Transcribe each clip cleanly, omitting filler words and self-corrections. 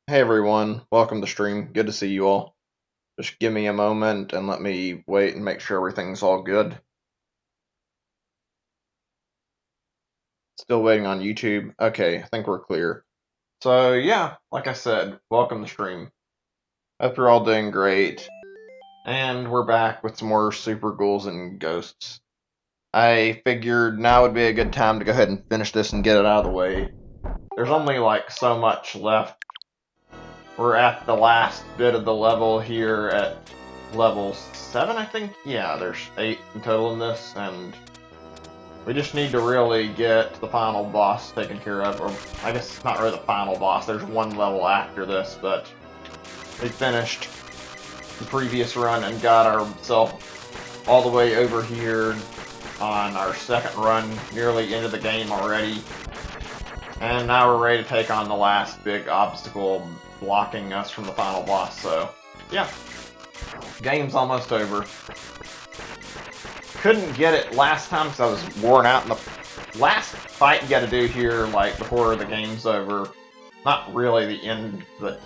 Hey everyone, welcome to stream. Good to see you all. Just give me a moment and let me wait and make sure everything's all good. Still waiting on YouTube. Okay, I think we're clear. So yeah, like I said, welcome to stream. Hope you're all doing great. And we're back with some more Super Ghouls and Ghosts. I figured now would be a good time to go ahead and finish this and get it out of the way. There's only like so much left. We're at the last bit of the level here at level 7, I think? Yeah, there's 8 in total in this, and we just need to really get the final boss taken care of, or I guess it's not really the final boss, there's one level after this, but we finished the previous run and got ourselves all the way over here on our second run, nearly into the game already. And now we're ready to take on the last big obstacle blocking us from the final boss, so yeah. Game's almost over. Couldn't get it last time because I was worn out in the last fight you gotta do here, like, before the game's over. Not really the end, but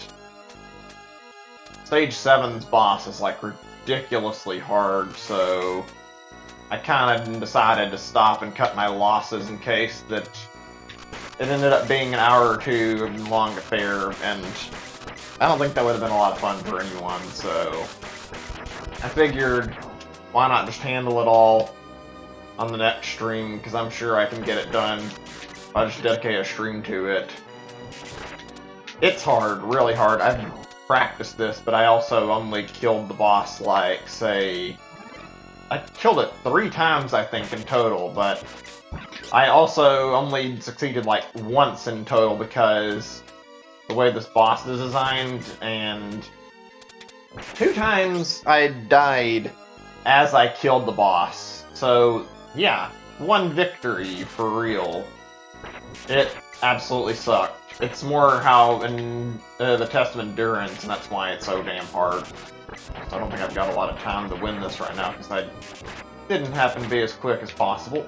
Stage 7's boss is, like, ridiculously hard, so I kinda decided to stop and cut my losses in case that it ended up being an hour or two long affair, and I don't think that would have been a lot of fun for anyone, so I figured, why not just handle it all on the next stream, because I'm sure I can get it done if I just dedicate a stream to it. It's hard, really hard. I've practiced this, but I also only killed the boss, like, say, I killed it 3 times, I think, in total, but I also only succeeded, like, once in total because the way this boss is designed, and 2 times I died as I killed the boss. So, yeah, 1 victory for real. It absolutely sucked. It's more how in the test of endurance, and that's why it's so damn hard. So I don't think I've got a lot of time to win this right now, because I didn't happen to be as quick as possible.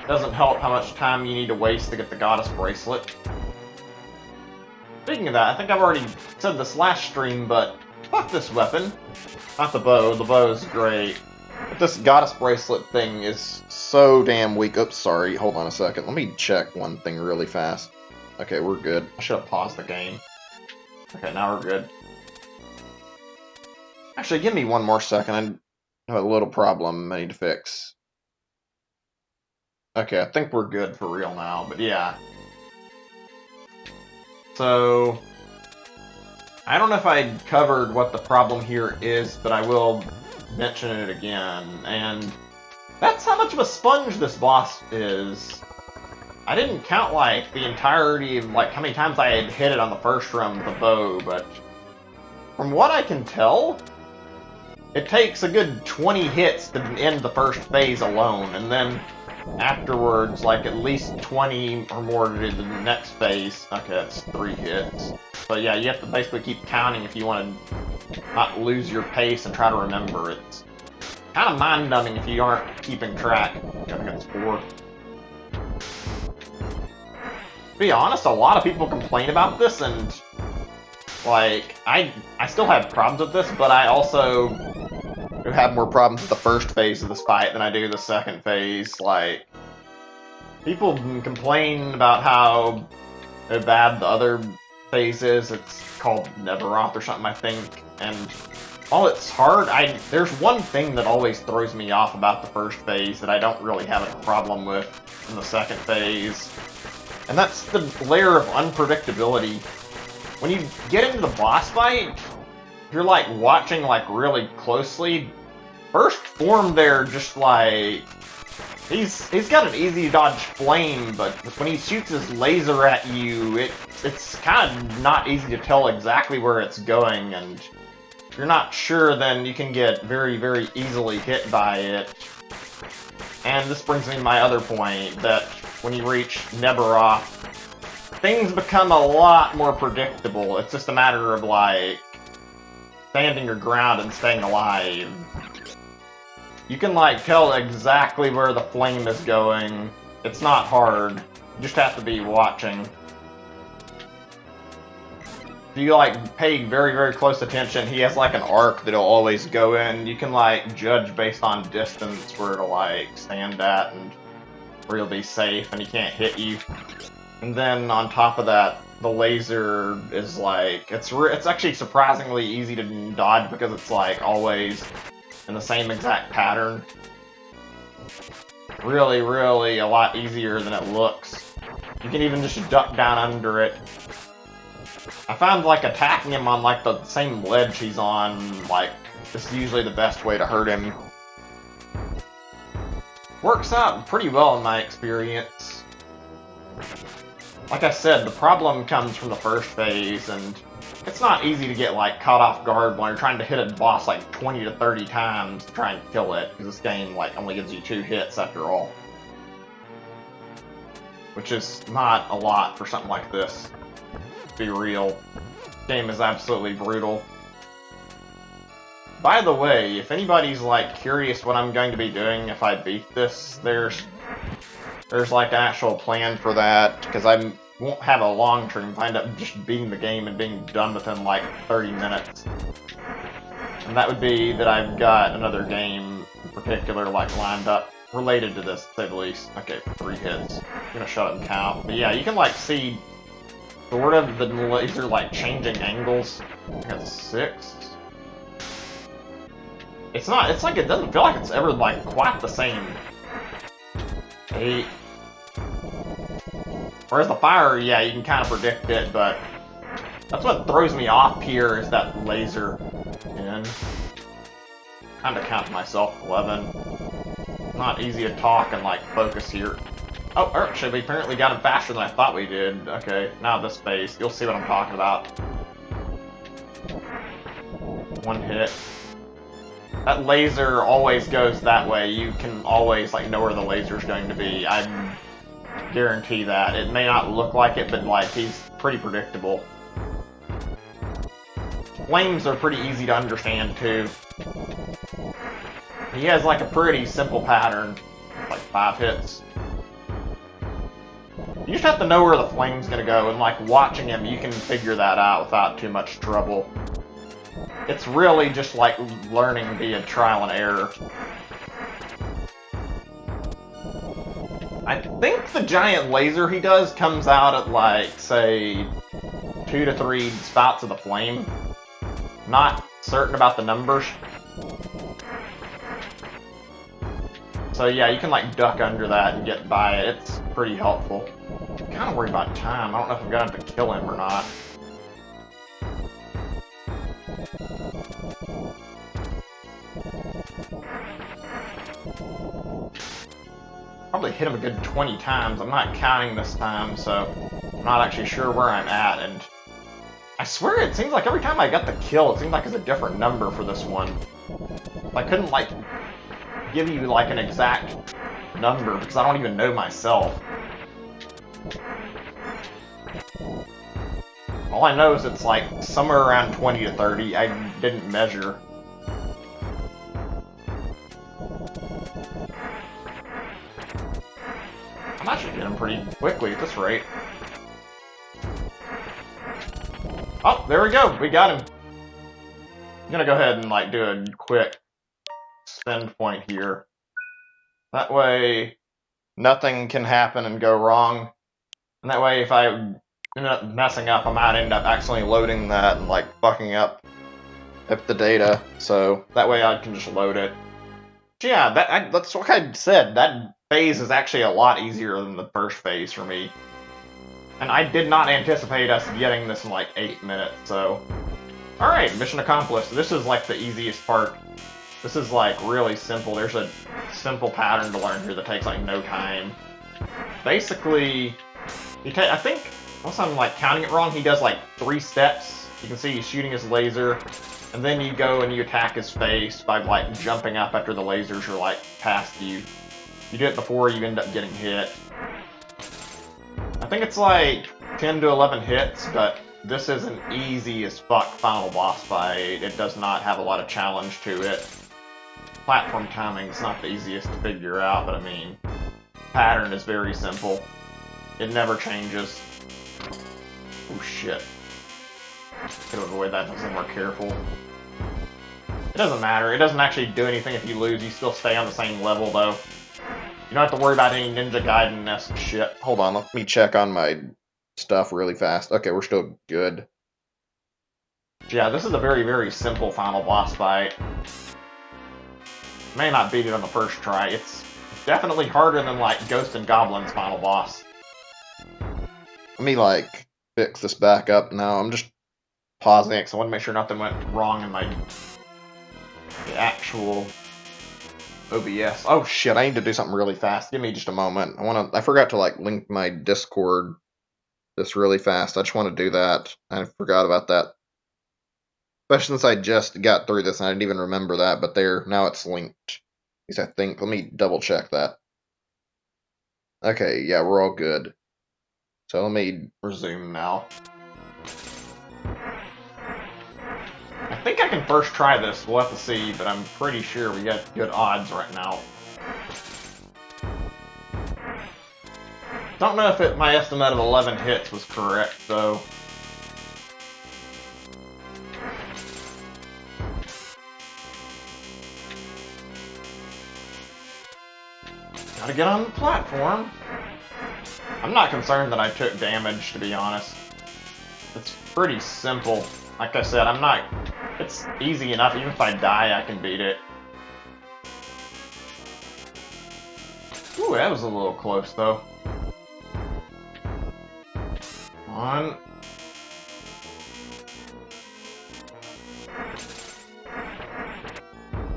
Doesn't help how much time you need to waste to get the goddess bracelet. Speaking of that, I think I've already said this last stream, but fuck this weapon. Not the bow is great. But this goddess bracelet thing is so damn weak. Oops, sorry, hold on a second. Let me check one thing really fast. Okay, we're good. I should have paused the game. Okay, now we're good. Actually, give me one more second. I have a little problem I need to fix. Okay, I think we're good for real now, but yeah. So, I don't know if I covered what the problem here is, but I will mention it again, and that's how much of a sponge this boss is. I didn't count, like, the entirety of, like, how many times I had hit it on the first run with the bow, but from what I can tell, it takes a good 20 hits to end the first phase alone, and then afterwards, like, at least 20 or more to do the next phase. Okay, that's 3 hits. So yeah, you have to basically keep counting if you want to not lose your pace and try to remember. It's kind of mind-numbing if you aren't keeping track. I think it's 4. To be honest, a lot of people complain about this, and, like, I still have problems with this, but I also have more problems with the first phase of this fight than I do the second phase. Like, people complain about how bad the other phase is. It's called Neveroth or something, I think, and while it's hard, there's one thing that always throws me off about the first phase that I don't really have a problem with in the second phase, and that's the layer of unpredictability. When you get into the boss fight, you're, like, watching, like, really closely. First form there, just, like, he's got an easy dodge flame, but when he shoots his laser at you, it's kind of not easy to tell exactly where it's going, and if you're not sure, then you can get very, very easily hit by it. And this brings me to my other point, that when you reach Neberoth, things become a lot more predictable. It's just a matter of, like, standing your ground and staying alive. You can, like, tell exactly where the flame is going. It's not hard. You just have to be watching. if you like pay very, very close attention, he has like an arc that'll always go in. You can like judge based on distance where it'll like stand at and where you'll be safe and he can't hit you. And then on top of that, the laser is like, it's actually surprisingly easy to dodge because it's like always in the same exact pattern. Really, really a lot easier than it looks. You can even just duck down under it. I found like attacking him on like the same ledge he's on, like, is usually the best way to hurt him. Works out pretty well in my experience. Like I said, the problem comes from the first phase, and it's not easy to get like caught off guard when you're trying to hit a boss like 20 to 30 times to try and kill it, because this game like only gives you 2 hits after all. Which is not a lot for something like this. To be real. This game is absolutely brutal. By the way, if anybody's like curious what I'm going to be doing if I beat this, there's like an actual plan for that, because I won't have a long-term plan. I end up just beating the game and being done within like 30 minutes. And that would be that I've got another game in particular like lined up related to this, to say the least. Okay, 3 hits. I'm gonna shut up and count. But yeah, you can like see sort of the laser like changing angles. I got 6. It's not, it's like it doesn't feel like it's ever like quite the same. 8. Whereas the fire, yeah, you can kind of predict it, but that's what throws me off here is that laser. 10. Kind of count myself. 11. Not easy to talk and like focus here. Oh, actually, we apparently got him faster than I thought we did. Okay, now this phase, you'll see what I'm talking about. 1 hit. That laser always goes that way. You can always like know where the laser's going to be. I guarantee that. It may not look like it, but like he's pretty predictable. Flames are pretty easy to understand too. He has like a pretty simple pattern, like 5 hits. You just have to know where the flame's gonna go, and like watching him, you can figure that out without too much trouble. It's really just like learning via trial and error. I think the giant laser he does comes out at like, say, 2 to 3 spouts of the flame. Not certain about the numbers. So yeah, you can like duck under that and get by it. It's pretty helpful. I'm kind of worried about time. I don't know if I'm gonna have to kill him or not. Probably hit him a good 20 times. I'm not counting this time, so I'm not actually sure where I'm at. And I swear it seems like every time I got the kill, it seems like it's a different number for this one. I couldn't like give you like an exact number because I don't even know myself. All I know is it's like somewhere around 20 to 30. I didn't measure. I'm actually getting him pretty quickly at this rate. Oh, there we go. We got him. I'm gonna go ahead and like do a quick spend point here. That way, nothing can happen and go wrong. And that way, if I end up messing up, I might end up accidentally loading that and like fucking up the data. So that way, I can just load it. Yeah, that's what I said. That phase is actually a lot easier than the first phase for me. And I did not anticipate us getting this in like 8 minutes, so... Alright, mission accomplished. This is like the easiest part. This is like really simple. There's a simple pattern to learn here that takes like no time. Basically, I think, unless I'm like counting it wrong, he does like 3 steps. You can see he's shooting his laser, and then you go and you attack his face by like jumping up after the lasers are like past you. You do it before you end up getting hit. I think it's like 10 to 11 hits, but this is an easy as fuck final boss fight. It does not have a lot of challenge to it. Platform timing is not the easiest to figure out, but I mean, pattern is very simple. It never changes. Oh shit. Could avoid that if I was more careful. It doesn't matter. It doesn't actually do anything if you lose. You still stay on the same level, though. You don't have to worry about any Ninja Gaiden-esque shit. Hold on, let me check on my stuff really fast. Okay, we're still good. Yeah, this is a very, very simple final boss fight. May not beat it on the first try. It's definitely harder than, like, Ghost and Goblin's final boss. Let me, like, fix this back up now. I'm just pausing it because I want to make sure nothing went wrong in the actual OBS. Oh shit, I need to do something really fast. Give me just a moment. I forgot to like link my Discord this really fast. I just want to do that. I forgot about that. Especially since I just got through this and I didn't even remember that, but now it's linked. At least I think. Let me double check that. Okay, yeah, we're all good. So let me resume now. I think I can first try this. We'll have to see, but I'm pretty sure we got good odds right now. Don't know if my estimate of 11 hits was correct, though. Gotta get on the platform. I'm not concerned that I took damage, to be honest. It's pretty simple. Like I said, it's easy enough. Even if I die, I can beat it. Ooh, that was a little close, though. One.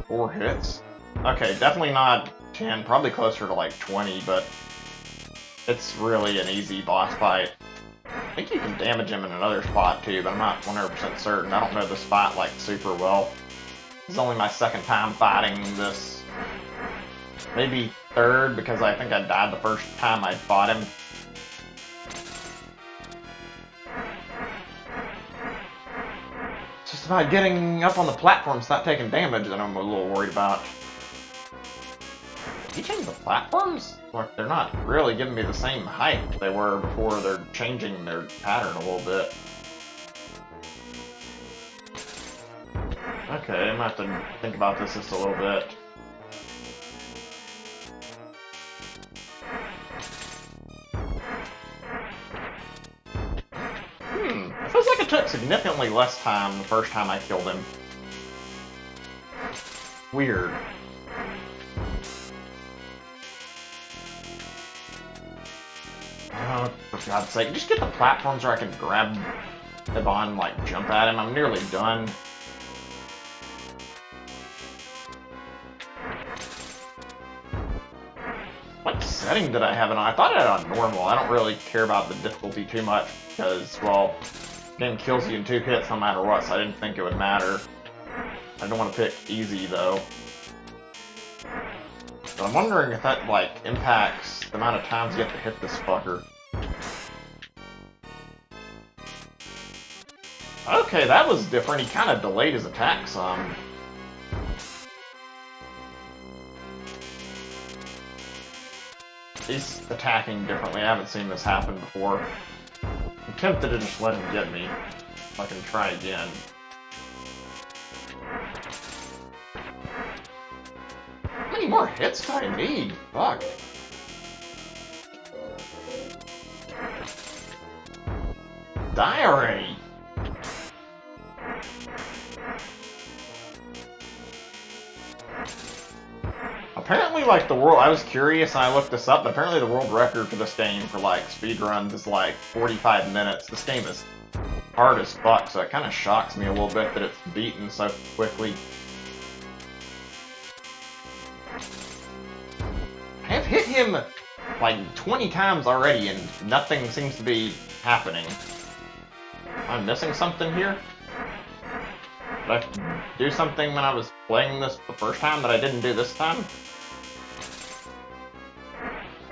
Four hits. Okay, definitely not 10. Probably closer to like 20, but it's really an easy boss fight. I think you can damage him in another spot too, but I'm not 100% certain. I don't know this fight like super well. This is only my second time fighting this. Maybe third, because I think I died the first time I fought him. It's just about getting up on the platform, not taking damage that I'm a little worried about. Did he change the platforms? Like, they're not really giving me the same height they were before. They're changing their pattern a little bit. Okay, I'm gonna have to think about this just a little bit. It feels like it took significantly less time the first time I killed him. Weird. Oh, for God's sake, just get the platforms where I can grab him on, like, jump at him. I'm nearly done. What setting did I have it on? I thought I had it on normal. I don't really care about the difficulty too much because, well, the game kills you in 2 hits no matter what, so I didn't think it would matter. I don't want to pick easy, though. But I'm wondering if that, like, impacts the amount of times you have to hit this fucker. Okay, that was different. He kind of delayed his attack some. He's attacking differently. I haven't seen this happen before. I'm tempted to just let him get me. If I can try again. How many more hits do I need? Fuck. Die already! Apparently, like, I was curious and I looked this up, but apparently the world record for this game for, like, speedruns is, like, 45 minutes. This game is hard as fuck, so it kind of shocks me a little bit that it's beaten so quickly. I have hit him, like, 20 times already, and nothing seems to be happening. Am I missing something here? Did I do something when I was playing this the first time that I didn't do this time?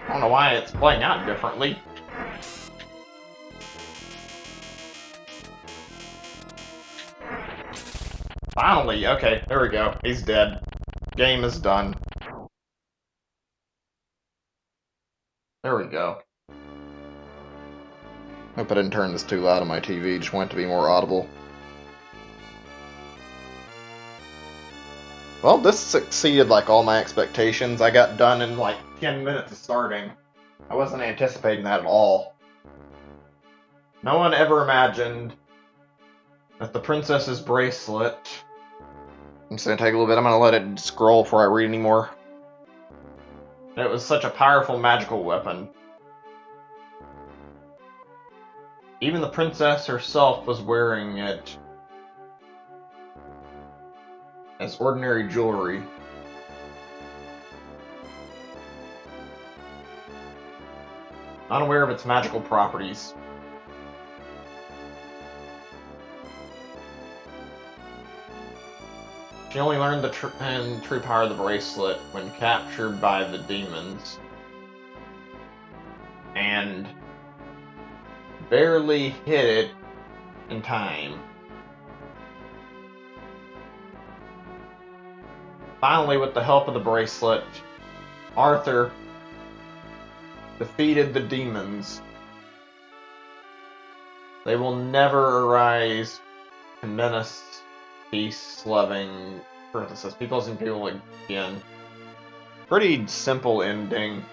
I don't know why it's playing out differently. Finally, okay, there we go. He's dead. Game is done. There we go. Hope I didn't turn this too loud on my TV, just want it to be more audible. Well, this succeeded like all my expectations. I got done in like 10 minutes of starting. I wasn't anticipating that at all. No one ever imagined that the princess's bracelet... I'm just going to take a little bit, I'm going to let it scroll before I read anymore. It was such a powerful magical weapon. Even the princess herself was wearing it as ordinary jewelry. Unaware of its magical properties. She only learned the true power of the bracelet when captured by the demons. And barely hit it in time. Finally, with the help of the bracelet, Arthur defeated the demons. They will never arise to menace peace-loving princesses. People again. Pretty simple ending.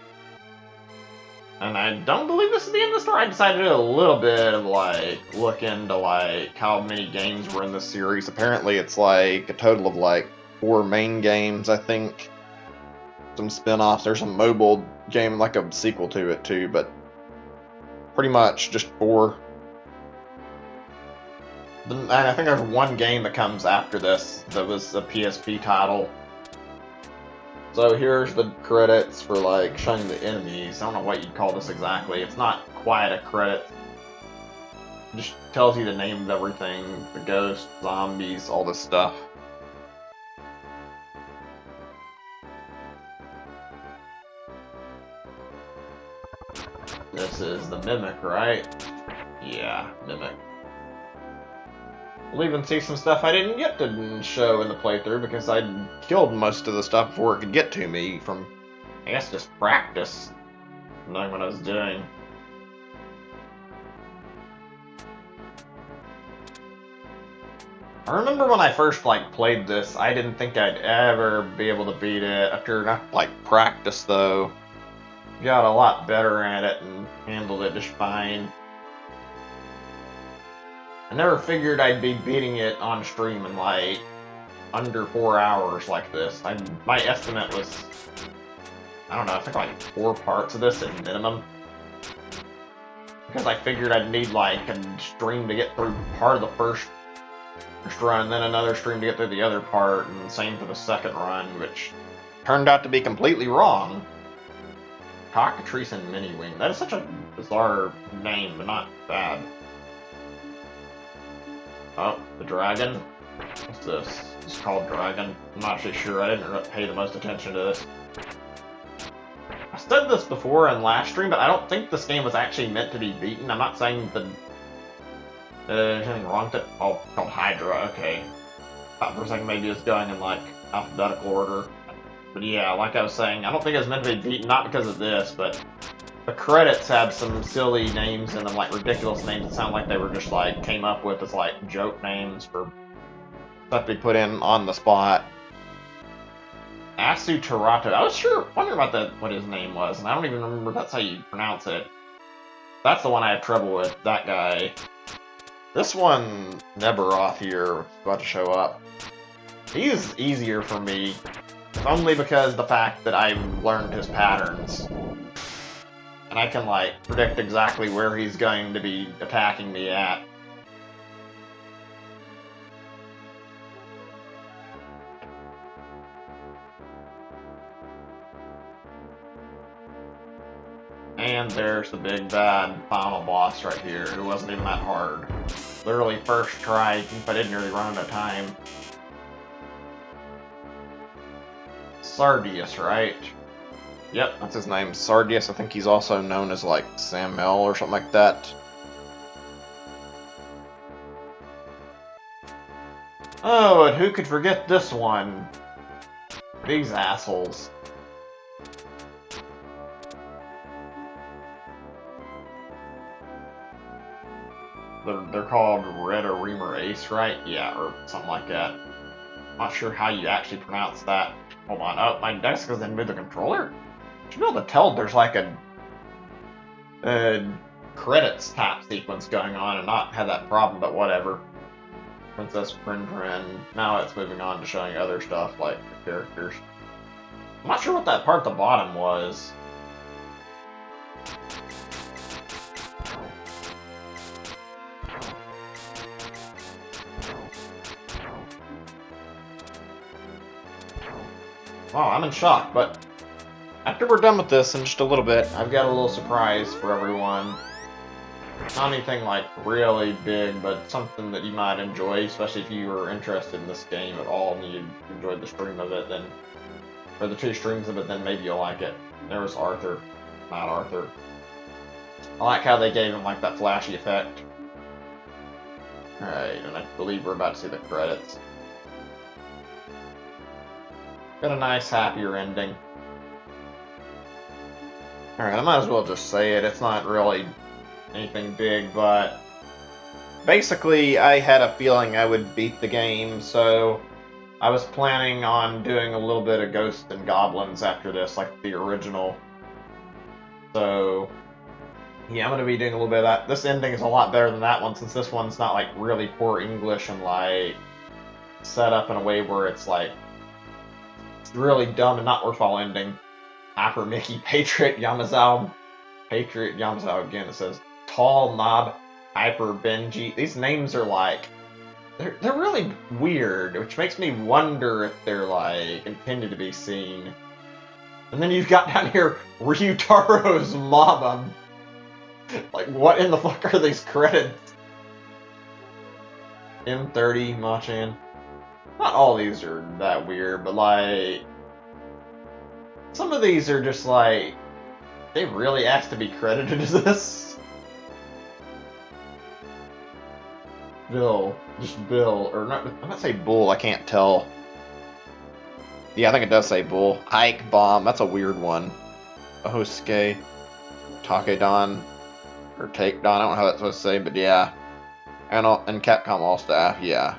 And I don't believe this is the end of the story. I decided to do a little bit of like look into like how many games were in this series. Apparently it's like a total of like 4 main games, I think. Some spin-offs. There's a mobile game, like a sequel to it too, but pretty much just 4. And I think there's one game that comes after this that was a PSP title. So here's the credits for like showing the enemies. I don't know what you'd call this exactly. It's not quite a credit. It just tells you the name of everything. The ghosts, zombies, all this stuff. This is the Mimic, right? Yeah, Mimic. We'll even see some stuff I didn't get to show in the playthrough because I killed most of the stuff before it could get to me from, I guess, just practice, knowing what I was doing. I remember when I first played this, I didn't think I'd ever be able to beat it. After enough practice, though, got a lot better at it and handled it just fine. I never figured I'd be beating it on stream in under 4 hours like this. My estimate was, I don't know, I think 4 parts of this at minimum. Because I figured I'd need a stream to get through part of the first run, and then another stream to get through the other part, and same for the second run, which turned out to be completely wrong. Cockatrice and Mini-Wing. That is such a bizarre name, but not bad. Oh, the dragon. What's this? It's called Dragon. I'm not actually sure. I didn't pay the most attention to this. I said this before in last stream, but I don't think this game was actually meant to be beaten. I'm not saying that there's anything wrong with it. Oh, it's called Hydra. Okay. Thought for a second maybe it's going in alphabetical order. But yeah, like I was saying, I don't think it was meant to be beaten, not because of this, but the credits have some silly names in them, ridiculous names that sound like they were just came up with as joke names for stuff they put in on the spot. Asu Tarato. I was wondering about what his name was, and I don't even remember if that's how you pronounce it. That's the one I had trouble with, that guy. This one, Neberoth here, about to show up. He's easier for me, only because the fact that I've learned his patterns. And I can, predict exactly where he's going to be attacking me at. And there's the big bad final boss right here, who wasn't even that hard. Literally first try, even if I didn't really run out of time. Sardius, right? Yep, that's his name, Sardius. I think he's also known as, Samuel or something like that. Oh, and who could forget this one? These assholes. they're called Red or Reamer Ace, right? Yeah, or something like that. Not sure how you actually pronounce that. Hold on. Oh, my desk is in with the controller? You should be able to tell there's like a credits type sequence going on and not have that problem, but whatever. Princess Prin Prin. Now it's moving on to showing other stuff like the characters. I'm not sure what that part at the bottom was. Wow, I'm in shock, but after we're done with this in just a little bit, I've got a little surprise for everyone. Not anything like really big, but something that you might enjoy, especially if you are interested in this game at all and you enjoyed the stream of it, then, or the 2 streams of it, then maybe you'll like it. There was Arthur, not Arthur. I like how they gave him like that flashy effect. Alright, and I believe we're about to see the credits. Got a nice, happier ending. Alright, I might as well just say it. It's not really anything big, but basically I had a feeling I would beat the game, so I was planning on doing a little bit of Ghosts and Goblins after this, like the original. So yeah, I'm going to be doing a little bit of that. This ending is a lot better than that one, since this one's not like really poor English and like set up in a way where it's like it's really dumb and not worthwhile ending. Hyper Mickey, Patriot Yamazawa again. It says Tall Knob, Hyper Benji. These names are like they're really weird, which makes me wonder if they're like intended to be seen. And then you've got down here Ryutaro's Mama. Like, what in the fuck are these credits? M30 Machan. Not all these are that weird, but like some of these are just like they really asked to be credited as this. Bill, just Bill, or not? I'm gonna say Bull. I can't tell. Yeah, I think it does say Bull. Ike Bomb. That's a weird one. Ohosuke, Takedon, or Takedon. I don't know how that's supposed to say, but yeah. And Capcom All Staff. Yeah.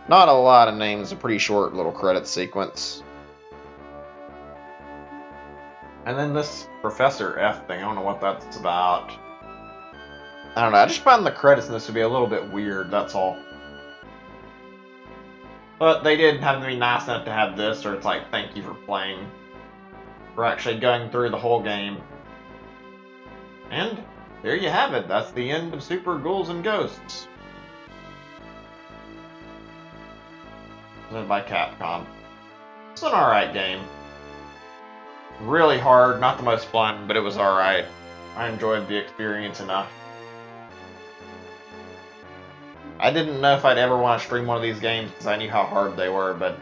Not a lot of names. A pretty short little credit sequence. And then this Professor F thing, I don't know what that's about. I don't know, I just found the credits in this to be a little bit weird, that's all. But they did have to be nice enough to have this, or it's like, thank you for playing. For actually going through the whole game. And there you have it, that's the end of Super Ghouls and Ghosts. Presented by Capcom. It's an alright game. Really hard, not the most fun, but it was alright. I enjoyed the experience enough. I didn't know if I'd ever want to stream one of these games because I knew how hard they were, but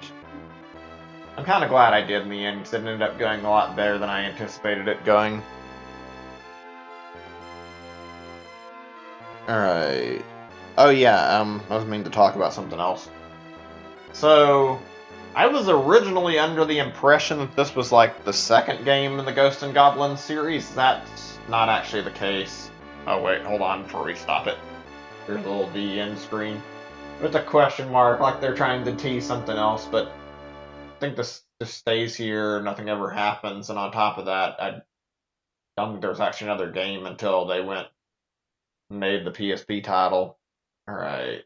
I'm kind of glad I did in the end because it ended up going a lot better than I anticipated it going. Alright. Oh yeah, I was meaning to talk about something else. So, I was originally under the impression that this was like the second game in the Ghosts and Goblins series. That's not actually the case. Oh wait, hold on before we stop it. There's a little V end screen with a question mark, like they're trying to tease something else, but I think this just stays here, nothing ever happens, and on top of that, I don't think there was actually another game until they went and made the PSP title. Alright.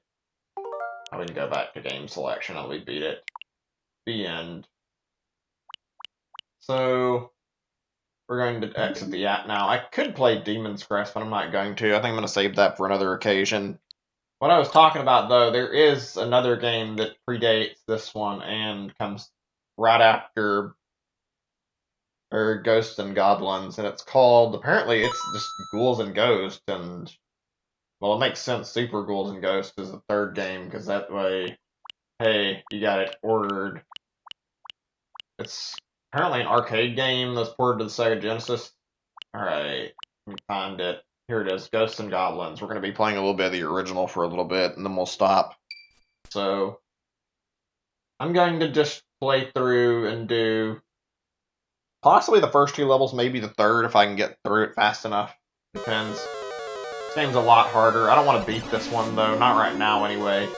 I'm going to go back to game selection and we beat it. The end. So, we're going to exit the app now. I could play Demon's Crest, but I'm not going to. I think I'm going to save that for another occasion. What I was talking about, though, there is another game that predates this one and comes right after Ghosts and Goblins, and it's called, apparently it's just Ghouls and Ghosts, and, well, it makes sense, Super Ghouls and Ghosts is the third game, because that way, hey, you got it ordered. It's apparently an arcade game that's ported to the Sega Genesis. Alright, let me find it. Here it is, Ghosts and Goblins. We're going to be playing a little bit of the original for a little bit, and then we'll stop. So, I'm going to just play through and do possibly the first 2 levels, maybe the third if I can get through it fast enough. Depends. This game's a lot harder. I don't want to beat this one, though. Not right now, anyway.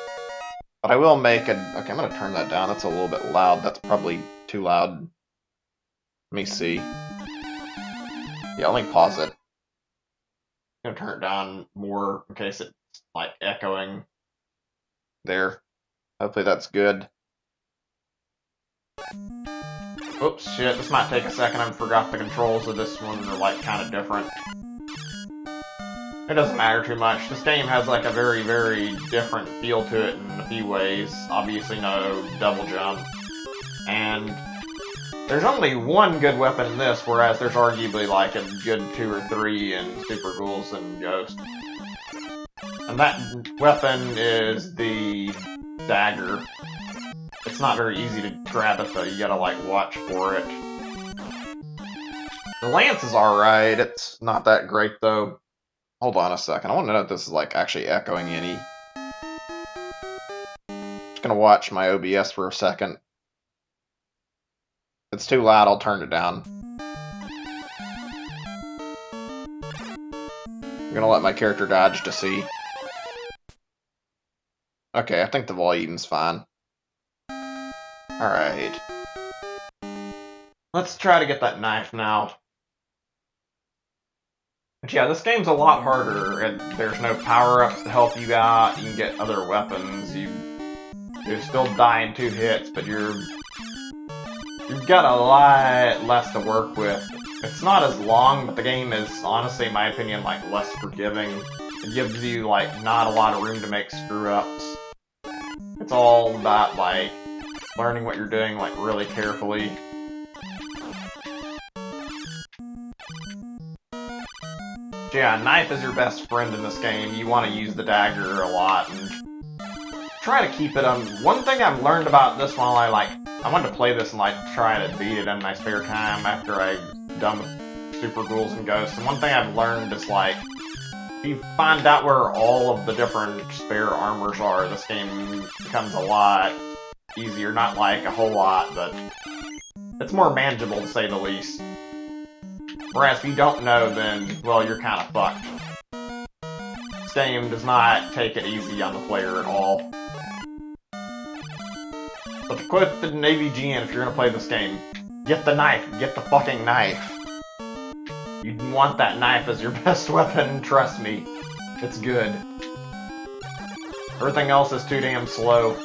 But I will make a... Okay, I'm going to turn that down. That's a little bit loud. That's probably too loud. Let me see. Yeah, let me pause it. I'm going to turn it down more in case it's, like, echoing there. Hopefully that's good. Oops, shit, this might take a second. I forgot the controls of this one are, like, kind of different. It doesn't matter too much. This game has, like, a very, very different feel to it in a few ways. Obviously no double jump. And there's only one good weapon in this, whereas there's arguably, like, a good 2 or 3 in Super Ghouls and Ghost. And that weapon is the dagger. It's not very easy to grab it, though. You gotta, like, watch for it. The lance is alright. It's not that great, though. Hold on a second. I want to know if this is, like, actually echoing any. Just gonna watch my OBS for a second. If it's too loud, I'll turn it down. I'm gonna let my character dodge to see. Okay, I think the volume's fine. Alright. Let's try to get that knife now. But yeah, this game's a lot harder, and there's no power-ups to help you out. You can get other weapons. You still die in 2 hits, but you've got a lot less to work with. It's not as long, but the game is, honestly, in my opinion, like, less forgiving. It gives you, like, not a lot of room to make screw-ups. It's all about, like, learning what you're doing, like, really carefully. Yeah, knife is your best friend in this game. You want to use the dagger a lot and try to keep it on. One thing I've learned about this while I wanted to play this and, like, try to beat it in my spare time after I'm done with Super Ghouls and Ghosts. And one thing I've learned is, like, if you find out where all of the different spare armors are, this game becomes a lot easier. Not like a whole lot, but it's more manageable to say the least. Whereas if you don't know, then, well, you're kind of fucked. This game does not take it easy on the player at all. But to quote the Navy GN, if you're gonna play this game, get the knife, get the fucking knife. You want that knife as your best weapon, trust me. It's good. Everything else is too damn slow.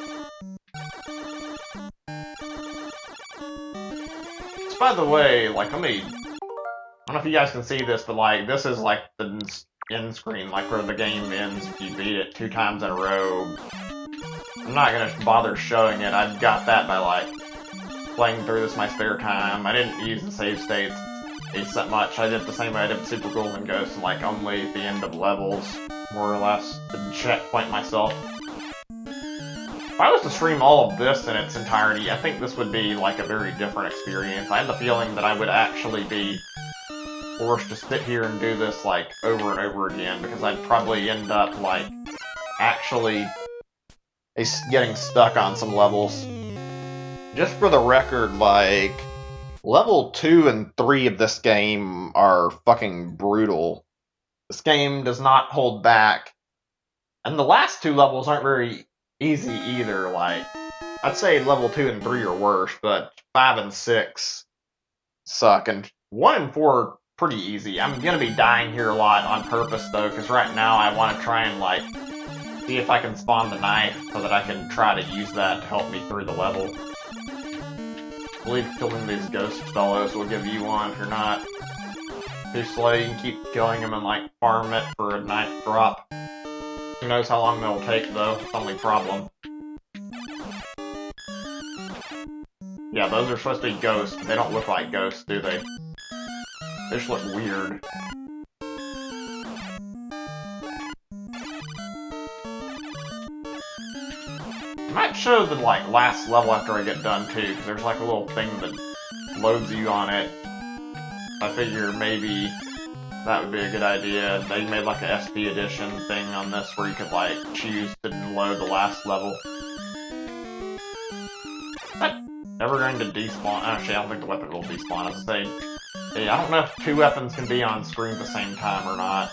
So, by the way, like, let me... I don't know if you guys can see this, but, like, this is, like, the end screen, like, where the game ends if you beat it 2 times in a row. I'm not gonna bother showing it. I got that by, like, playing through this in my spare time. I didn't use the save states that much. I did the same way I did with Super Ghouls and Ghosts, like, only at the end of levels, more or less, to checkpoint myself. If I was to stream all of this in its entirety, I think this would be, like, a very different experience. I had the feeling that I would actually be forced to sit here and do this, like, over and over again, because I'd probably end up, like, actually getting stuck on some levels. Just for the record, like, level 2 and 3 of this game are fucking brutal. This game does not hold back. And the last 2 levels aren't very easy either, like, I'd say level 2 and 3 are worse, but 5 and 6 suck, and 1 and 4 are pretty easy. I'm gonna be dying here a lot on purpose, though, because right now I want to try and, like, see if I can spawn the knife so that I can try to use that to help me through the level. I believe killing these ghost fellows will give you one if you're not too slow. You can keep killing them and, like, farm it for a knife drop. Who knows how long they'll take, though? It's the only problem. Yeah, those are supposed to be ghosts. They don't look like ghosts, do they? They just look weird. I might show the, like, last level after I get done, too, because there's, like, a little thing that loads you on it. I figure maybe that would be a good idea. They made, like, a SP edition thing on this where you could, like, choose to load the last level. Is that ever going to despawn? Actually, I don't think the weapon will despawn. I was gonna say, hey, I don't know if 2 weapons can be on screen at the same time or not.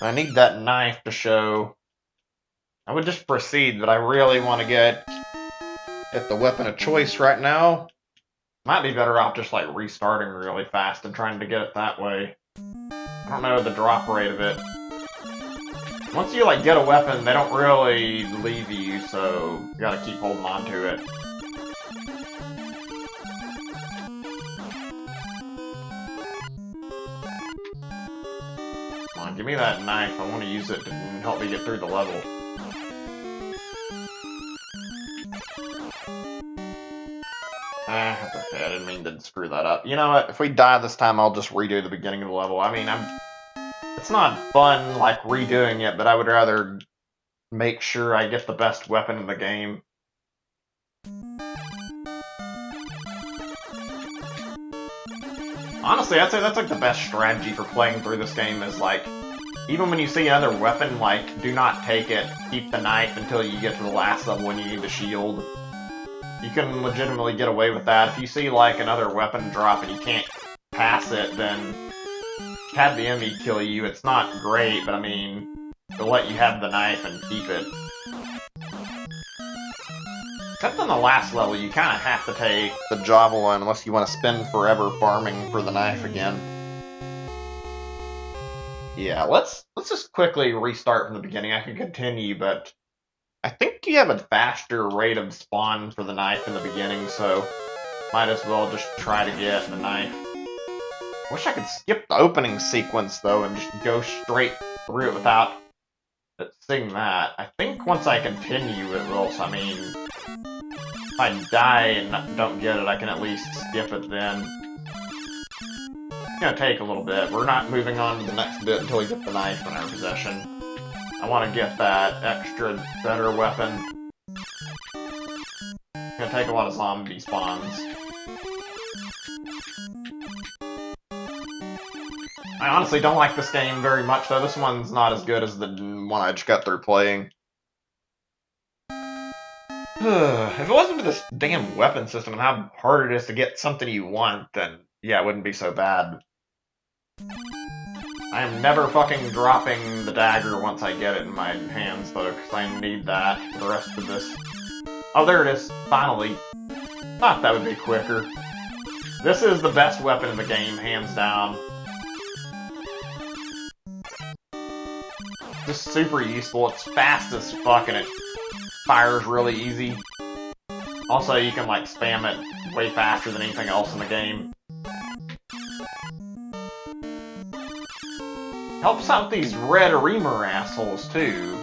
I need that knife to show. I would just proceed, but I really want to get the weapon of choice right now. Might be better off just like restarting really fast and trying to get it that way. I don't know the drop rate of it. Once you like get a weapon, they don't really leave you, so you gotta keep holding on to it. Come on, give me that knife. I want to use it to help me get through the level. That's okay. I didn't mean to screw that up. You know what? If we die this time, I'll just redo the beginning of the level. I mean, it's not fun, like, redoing it, but I would rather make sure I get the best weapon in the game. Honestly, I'd say that's, like, the best strategy for playing through this game is, like, even when you see another weapon, like, do not take it. Keep the knife until you get to the last level when you need the shield. You can legitimately get away with that. If you see, like, another weapon drop and you can't pass it, then have the enemy kill you. It's not great, but I mean, they'll let you have the knife and keep it. Except on the last level, you kind of have to take the javelin unless you want to spend forever farming for the knife again. Yeah, let's just quickly restart from the beginning. I can continue, but I think you have a faster rate of spawn for the knife in the beginning, so might as well just try to get the knife. Wish I could skip the opening sequence, though, and just go straight through it without seeing that. I think once I continue, it will, so I mean, if I die and don't get it, I can at least skip it then. It's gonna take a little bit. We're not moving on to the next bit until we get the knife in our possession. I want to get that extra, better weapon. It's gonna take a lot of zombie spawns. I honestly don't like this game very much, though. This one's not as good as the one I just got through playing. If it wasn't for this damn weapon system and how hard it is to get something you want, then yeah, it wouldn't be so bad. I am never fucking dropping the dagger once I get it in my hands, though, because I need that for the rest of this. Oh, there it is. Finally. Thought that would be quicker. This is the best weapon in the game, hands down. Just super useful. It's fast as fuck, and it fires really easy. Also, you can, like, spam it way faster than anything else in the game. Helps out these red reamer assholes, too.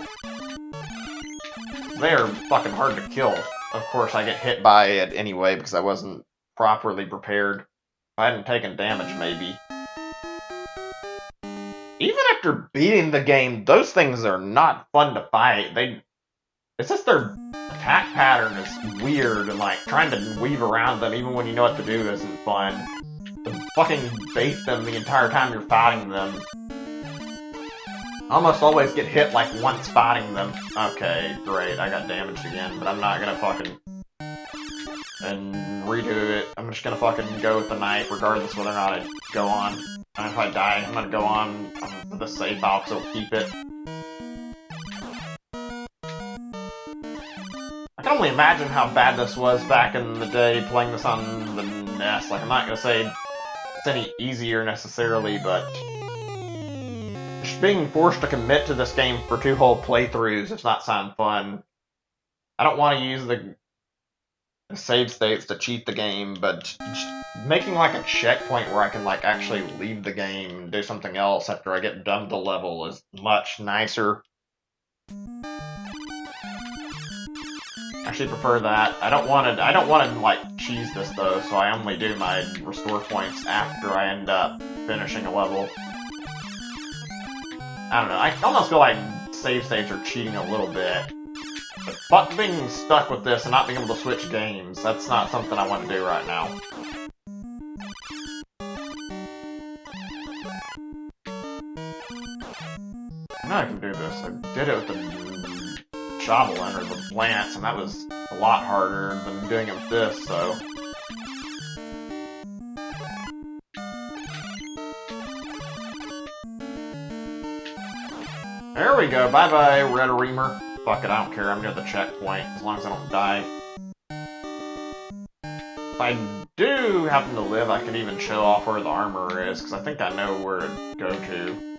They are fucking hard to kill. Of course, I get hit by it anyway because I wasn't properly prepared. If I hadn't taken damage, maybe. Even after beating the game, those things are not fun to fight. It's just their attack pattern is weird, and like trying to weave around them even when you know what to do isn't fun. To fucking bait them the entire time you're fighting them. Almost always get hit like once fighting them. Okay, great, I got damaged again, but I'm not gonna fucking and redo it. I'm just gonna fucking go with the knife regardless whether or not I go on. And if I die, I'm gonna go on to the safe, I'll still keep it. I can only imagine how bad this was back in the day playing this on the NES. Like, I'm not gonna say it's any easier necessarily, but just being forced to commit to this game for 2 whole playthroughs does not sound fun. I don't want to use the save states to cheat the game, but just making like a checkpoint where I can like actually leave the game and do something else after I get done with the level is much nicer. I actually prefer that. I don't want to like cheese this though, so I only do my restore points after I end up finishing a level. I don't know, I almost feel like save states are cheating a little bit. But being stuck with this and not being able to switch games, that's not something I want to do right now. I know I can do this. I did it with the javelin or the lance, and that was a lot harder than doing it with this, so... we go. Bye-bye, Red Reamer. Fuck it, I don't care. I'm near the checkpoint, as long as I don't die. If I do happen to live, I could even show off where the armor is, because I think I know where to go to.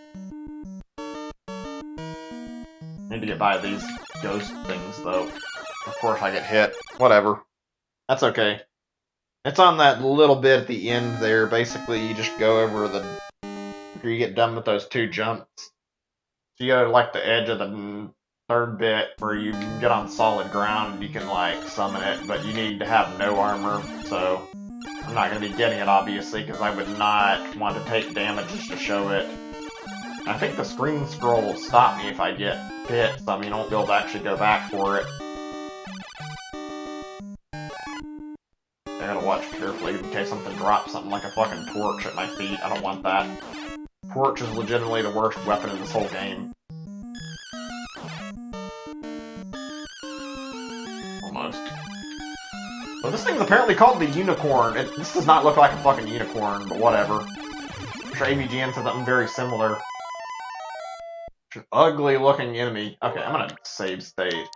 Need to get by these ghost things, though. Of course I get hit. Whatever. That's okay. It's on that little bit at the end there. Basically, you just go over the... After you get done with those 2 jumps. So you go to, like, the edge of the 3rd bit where you get on solid ground and you can, like, summon it. But you need to have no armor, so... I'm not going to be getting it, obviously, because I would not want to take damage just to show it. I think the screen scroll will stop me if I get hit, so I mean, I won't be able to actually go back for it. I gotta watch carefully in case something drops something like a fucking torch at my feet. I don't want that. Torch is legitimately the worst weapon in this whole game. Almost. So this thing's apparently called the Unicorn. This does not look like a fucking unicorn, but whatever. I'm sure AVGN said something very similar. Ugly looking enemy. Okay, I'm gonna save state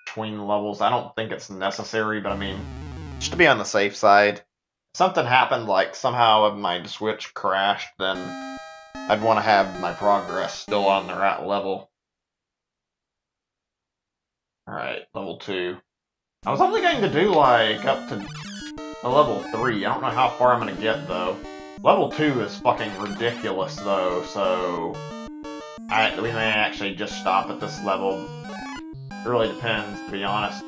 between levels. I don't think it's necessary, but I mean, just to be on the safe side. If something happened, like somehow my Switch crashed, then I'd want to have my progress still on the right level. Alright, level 2. I was only going to do like up to a level 3. I don't know how far I'm gonna get though. Level 2 is fucking ridiculous though, so we may actually just stop at this level. It really depends, to be honest.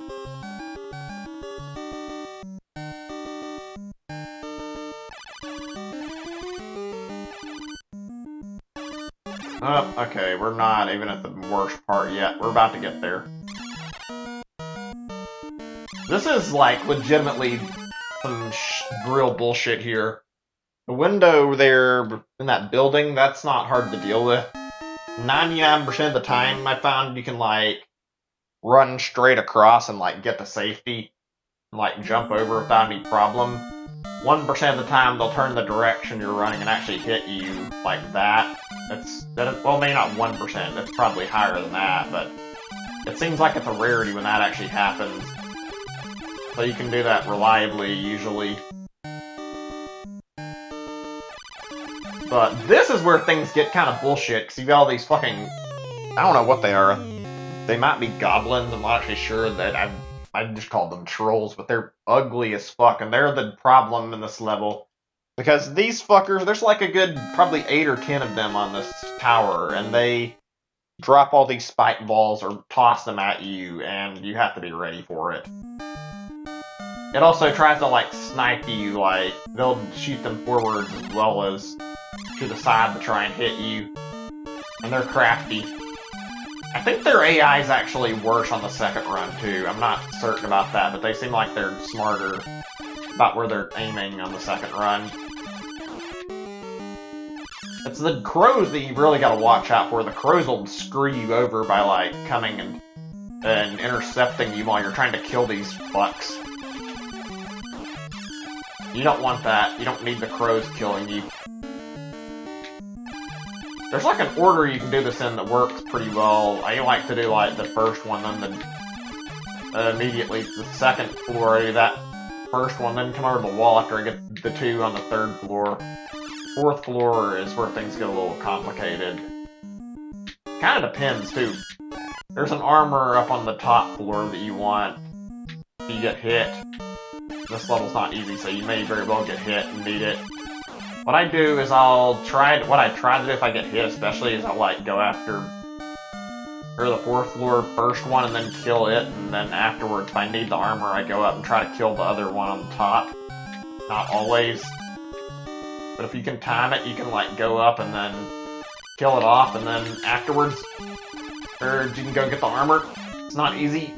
Oh, okay, we're not even at the worst part yet. We're about to get there. This is, like, legitimately some real bullshit here. The window there in that building, that's not hard to deal with. 99% of the time, I found you can, like, run straight across and, like, get to safety. And, like, jump over without any problem. 1% of the time, they'll turn the direction you're running and actually hit you like that. Well, maybe not 1%, it's probably higher than that, but it seems like it's a rarity when that actually happens. So you can do that reliably, usually. But this is where things get kind of bullshit, because you got all these fucking... I don't know what they are. They might be goblins, I'm not actually sure. That I just called them trolls, but they're ugly as fuck, and they're the problem in this level. Because these fuckers, there's like a good, probably 8 or 10 of them on this tower, and they drop all these spike balls or toss them at you, and you have to be ready for it. It also tries to, like, snipe you, like, they'll shoot them forwards as well as to the side to try and hit you. And they're crafty. I think their AI is actually worse on the second run, too. I'm not certain about that, but they seem like they're smarter about where they're aiming on the second run. It's the crows that you really gotta watch out for. The crows will screw you over by, like, coming and intercepting you while you're trying to kill these fucks. You don't want that. You don't need the crows killing you. There's like an order you can do this in that works pretty well. I like to do like the first one, then immediately the second floor, I do that first one, then come over to the wall after I get the 2 on the 3rd floor. 4th floor is where things get a little complicated. Kind of depends too. There's an armor up on the top floor that you want if you get hit. This level's not easy, so you may very well get hit and need it. What I do is what I try to do if I get hit especially, is I'll like go after the 4th floor first one and then kill it, and then afterwards, if I need the armor, I go up and try to kill the other one on the top. Not always. But if you can time it, you can like go up and then kill it off, and then afterwards, or you can go get the armor. It's not easy.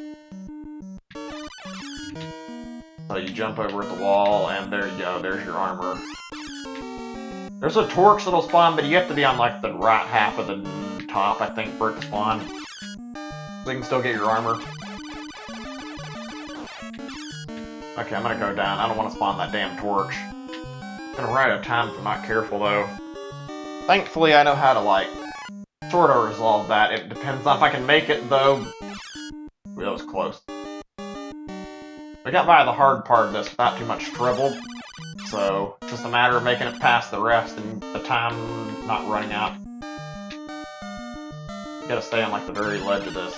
So you jump over at the wall, and there you go, there's your armor. There's a torch that'll spawn, but you have to be on like the right half of the top, I think, for it to spawn. So you can still get your armor. Okay, I'm gonna go down. I don't want to spawn that damn torch. I'm gonna run out of time if I'm not careful, though. Thankfully, I know how to, like, sort of resolve that. It depends on if I can make it, though. Ooh, that was close. We got by the hard part of this without too much trouble, so it's just a matter of making it past the rest and the time not running out. Gotta stay on like the very ledge of this.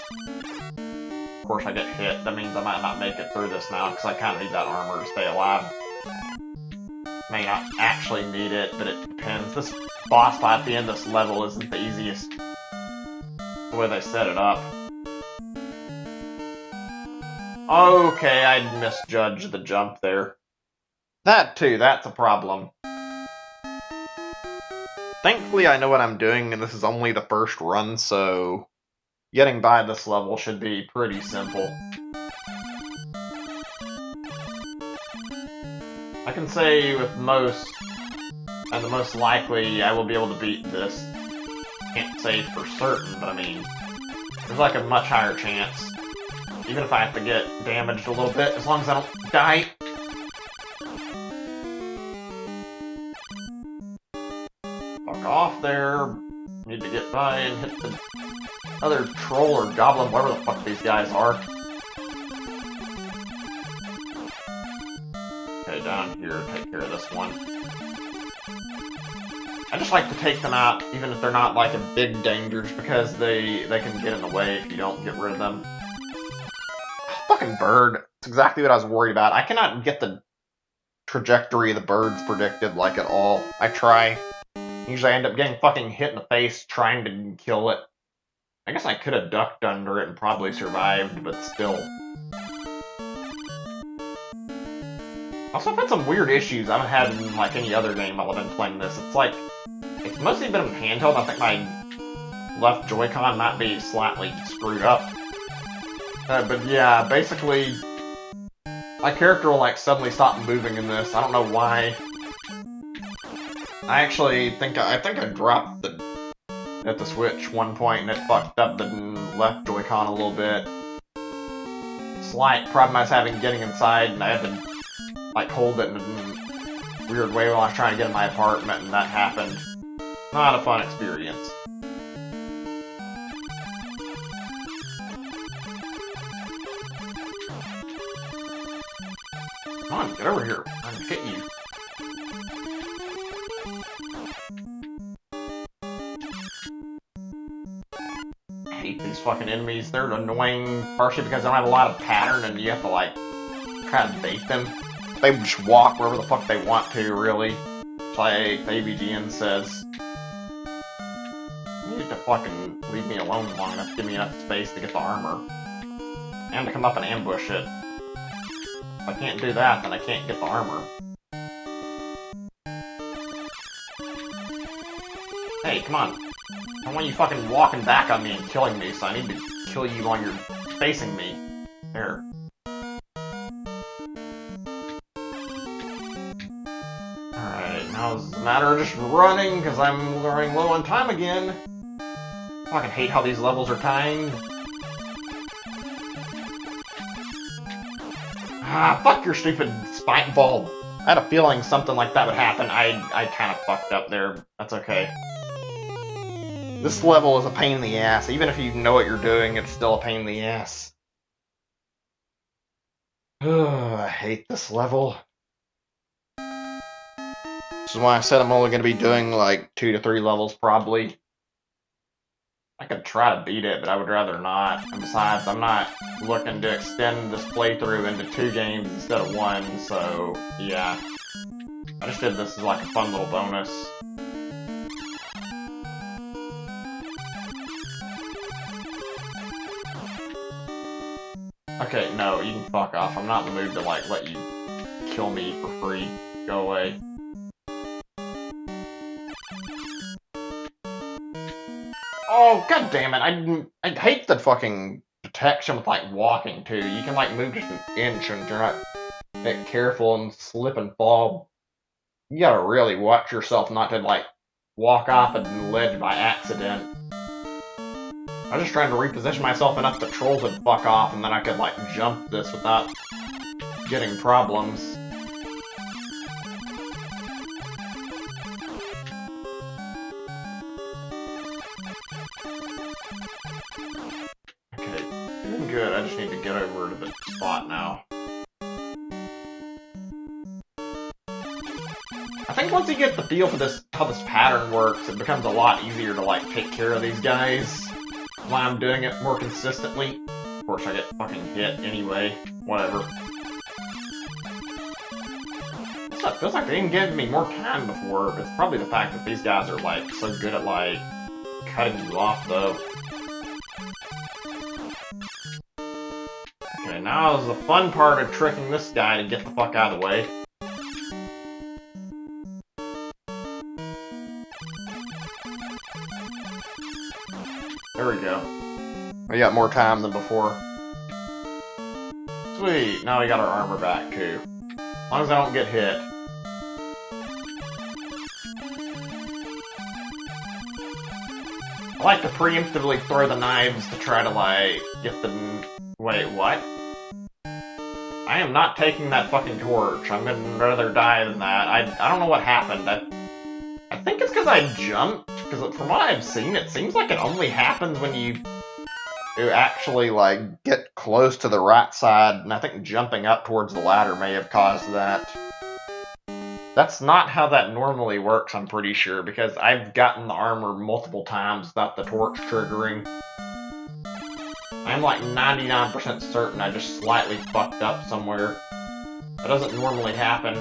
Of course I get hit, that means I might not make it through this now, because I kind of need that armor to stay alive. May not actually need it, but it depends. This boss fight at the end of this level isn't the easiest. The way they set it up. Okay, I misjudged the jump there. That too, that's a problem. Thankfully I know what I'm doing, and this is only the first run, so getting by this level should be pretty simple. I can say with most, and the most likely, I will be able to beat this. Can't say for certain, but I mean, there's like a much higher chance. Even if I have to get damaged a little bit, as long as I don't die. Fuck off there. Need to get by and hit the other troll or goblin, whatever the fuck these guys are. Okay, down here, take care of this one. I just like to take them out, even if they're not like in big dangers, because they can get in the way if you don't get rid of them. Fucking bird. It's exactly what I was worried about. I cannot get the trajectory of the birds predicted, like, at all. I try. Usually I end up getting fucking hit in the face trying to kill it. I guess I could have ducked under it and probably survived, but still. Also, I've had some weird issues I haven't had in, like, any other game while I've been playing this. It's like, it's mostly been in handheld. I think my left Joy-Con might be slightly screwed up. But yeah, basically, my character will like suddenly stop moving in this. I don't know why. I actually think I dropped at the Switch one point and it fucked up the left Joy-Con a little bit. Slight problem I was having getting inside, and I had to like hold it in a weird way while I was trying to get in my apartment, and that happened. Not a fun experience. Come on, get over here. I'm gonna hit you. I hate these fucking enemies. They're annoying, partially because they don't have a lot of pattern and you have to, like, try to bait them. They just walk wherever the fuck they want to, really. It's like the AVGN says. You need to fucking leave me alone long enough to give me enough space to get the armor. And to come up and ambush it. If I can't do that, then I can't get the armor. Hey, come on. I don't want you fucking walking back on me and killing me, so I need to kill you while you're facing me. There. Alright, now it's a matter of just running, because I'm running low on time again. I fucking hate how these levels are timed. Ah, fuck your stupid spike ball. I had a feeling something like that would happen. I kind of fucked up there. That's okay. This level is a pain in the ass. Even if you know what you're doing, it's still a pain in the ass. I hate this level. This is why I said I'm only going to be doing like 2 to 3 levels, probably. I could try to beat it, but I would rather not. And besides, I'm not looking to extend this playthrough into 2 games instead of 1, so yeah. I just did this as like a fun little bonus. Okay, no, you can fuck off. I'm not in the mood to like let you kill me for free. Go away. Oh, god damn it, I hate the fucking detection with, like, walking, too. You can, like, move just an inch and you're not that careful and slip and fall. You gotta really watch yourself not to, like, walk off a ledge by accident. I was just trying to reposition myself enough that trolls would fuck off and then I could, like, jump this without getting problems. good. I just need to get over to the spot now. I think once you get the feel for this, how this pattern works, it becomes a lot easier to, like, take care of these guys when I'm doing it more consistently. Of course, I get fucking hit anyway. Whatever. It feels like they didn't give me more time before, but it's probably the fact that these guys are, like, so good at, like, cutting you off, though. Okay, now is the fun part of tricking this guy to get the fuck out of the way. There we go. We got more time than before. Sweet, now we got our armor back, too. As long as I don't get hit. I like to preemptively throw the knives to try to, like, get the... Wait, what? I am not taking that fucking torch. I'm gonna rather die than that. I don't know what happened. I think it's because I jumped, because from what I've seen, it seems like it only happens when you actually, like, get close to the right side, and I think jumping up towards the ladder may have caused that. That's not how that normally works, I'm pretty sure, because I've gotten the armor multiple times without the torch triggering. I'm like 99% certain I just slightly fucked up somewhere. That doesn't normally happen.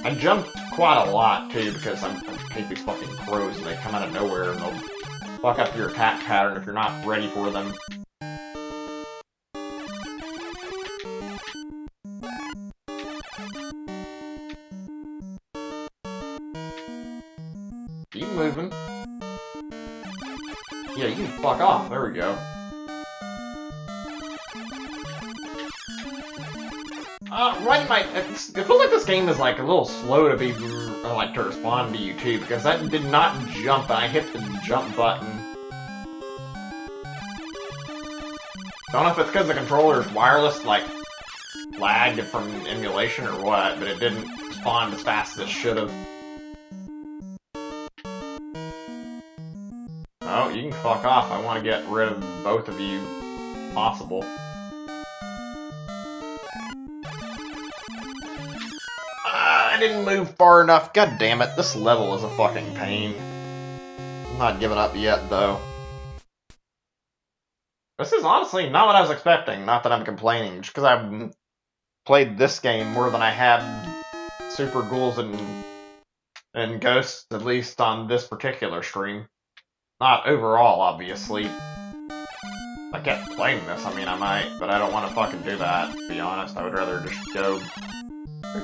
I jumped quite a lot, too, because I hate these fucking crows, and they come out of nowhere, and they'll fuck up your attack pattern if you're not ready for them. Keep moving. Yeah, you can fuck off. There we go. It feels like this game is like a little slow to be like to respond to you too, because that did not jump, and I hit the jump button. Don't know if it's because the controller's wireless, like, lagged from emulation or what, but it didn't respond as fast as it should have. Oh, you can fuck off. I want to get rid of both of you, if possible. I didn't move far enough. God damn it, this level is a fucking pain. I'm not giving up yet, though. This is honestly not what I was expecting. Not that I'm complaining, just because I've played this game more than I have Super Ghouls and Ghosts, at least on this particular stream. Not overall, obviously. If I kept playing this, I mean, I might, but I don't want to fucking do that, to be honest. I would rather just go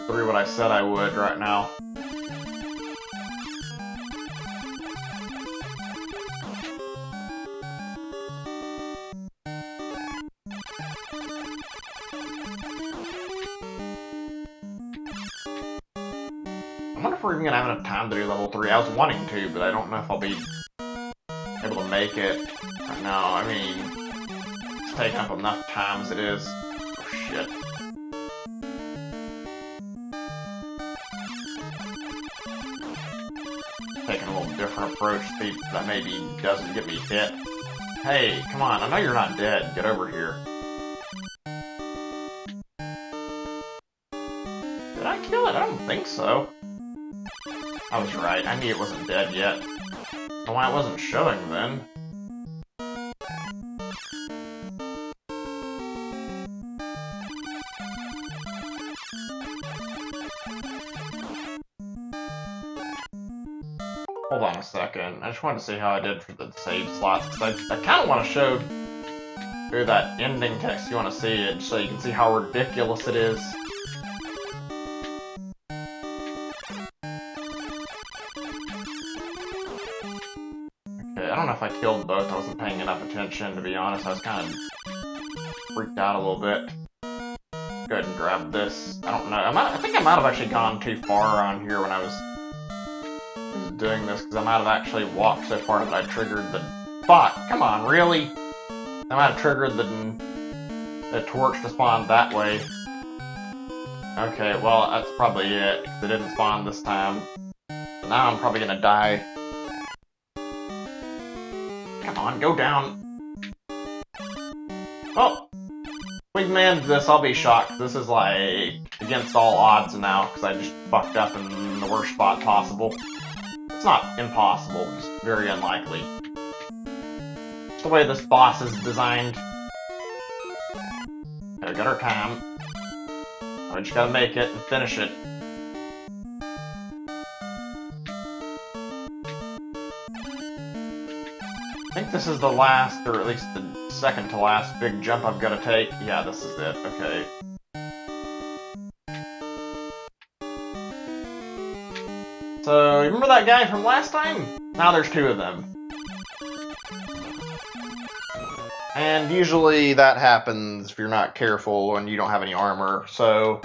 through what I said I would right now. I wonder if we're even gonna have enough time to do level 3. I was wanting to, but I don't know if I'll be able to make it right now. I mean, it's taking up enough time as it is. Oh shit. Taking a little different approach that maybe doesn't get me hit. Hey, come on, I know you're not dead. Get over here. Did I kill it? I don't think so. I was right. I knew it wasn't dead yet. So why it wasn't showing then? Hold on a second. I just wanted to see how I did for the save slots, because I kind of want to show through that ending text. You want to see it so you can see how ridiculous it is. Okay, I don't know if I killed both. I wasn't paying enough attention, to be honest. I was kind of freaked out a little bit. Go ahead and grab this. I don't know. I think I might have actually gone too far on here when I was doing this, because I might have actually walked so far that I triggered the... Fuck! Come on, really? I might have triggered the torch to spawn that way. Okay, well, that's probably it, because it didn't spawn this time. So now I'm probably gonna die. Come on, go down! Well, if we manage this, I'll be shocked. This is like against all odds now, because I just fucked up in the worst spot possible. It's not impossible, just very unlikely. It's the way this boss is designed. Gotta get our time. We just gotta make it and finish it. I think this is the last, or at least the second to last big jump I've got to take. Yeah, this is it. Okay. So, remember that guy from last time? Now there's two of them. And usually that happens if you're not careful and you don't have any armor, so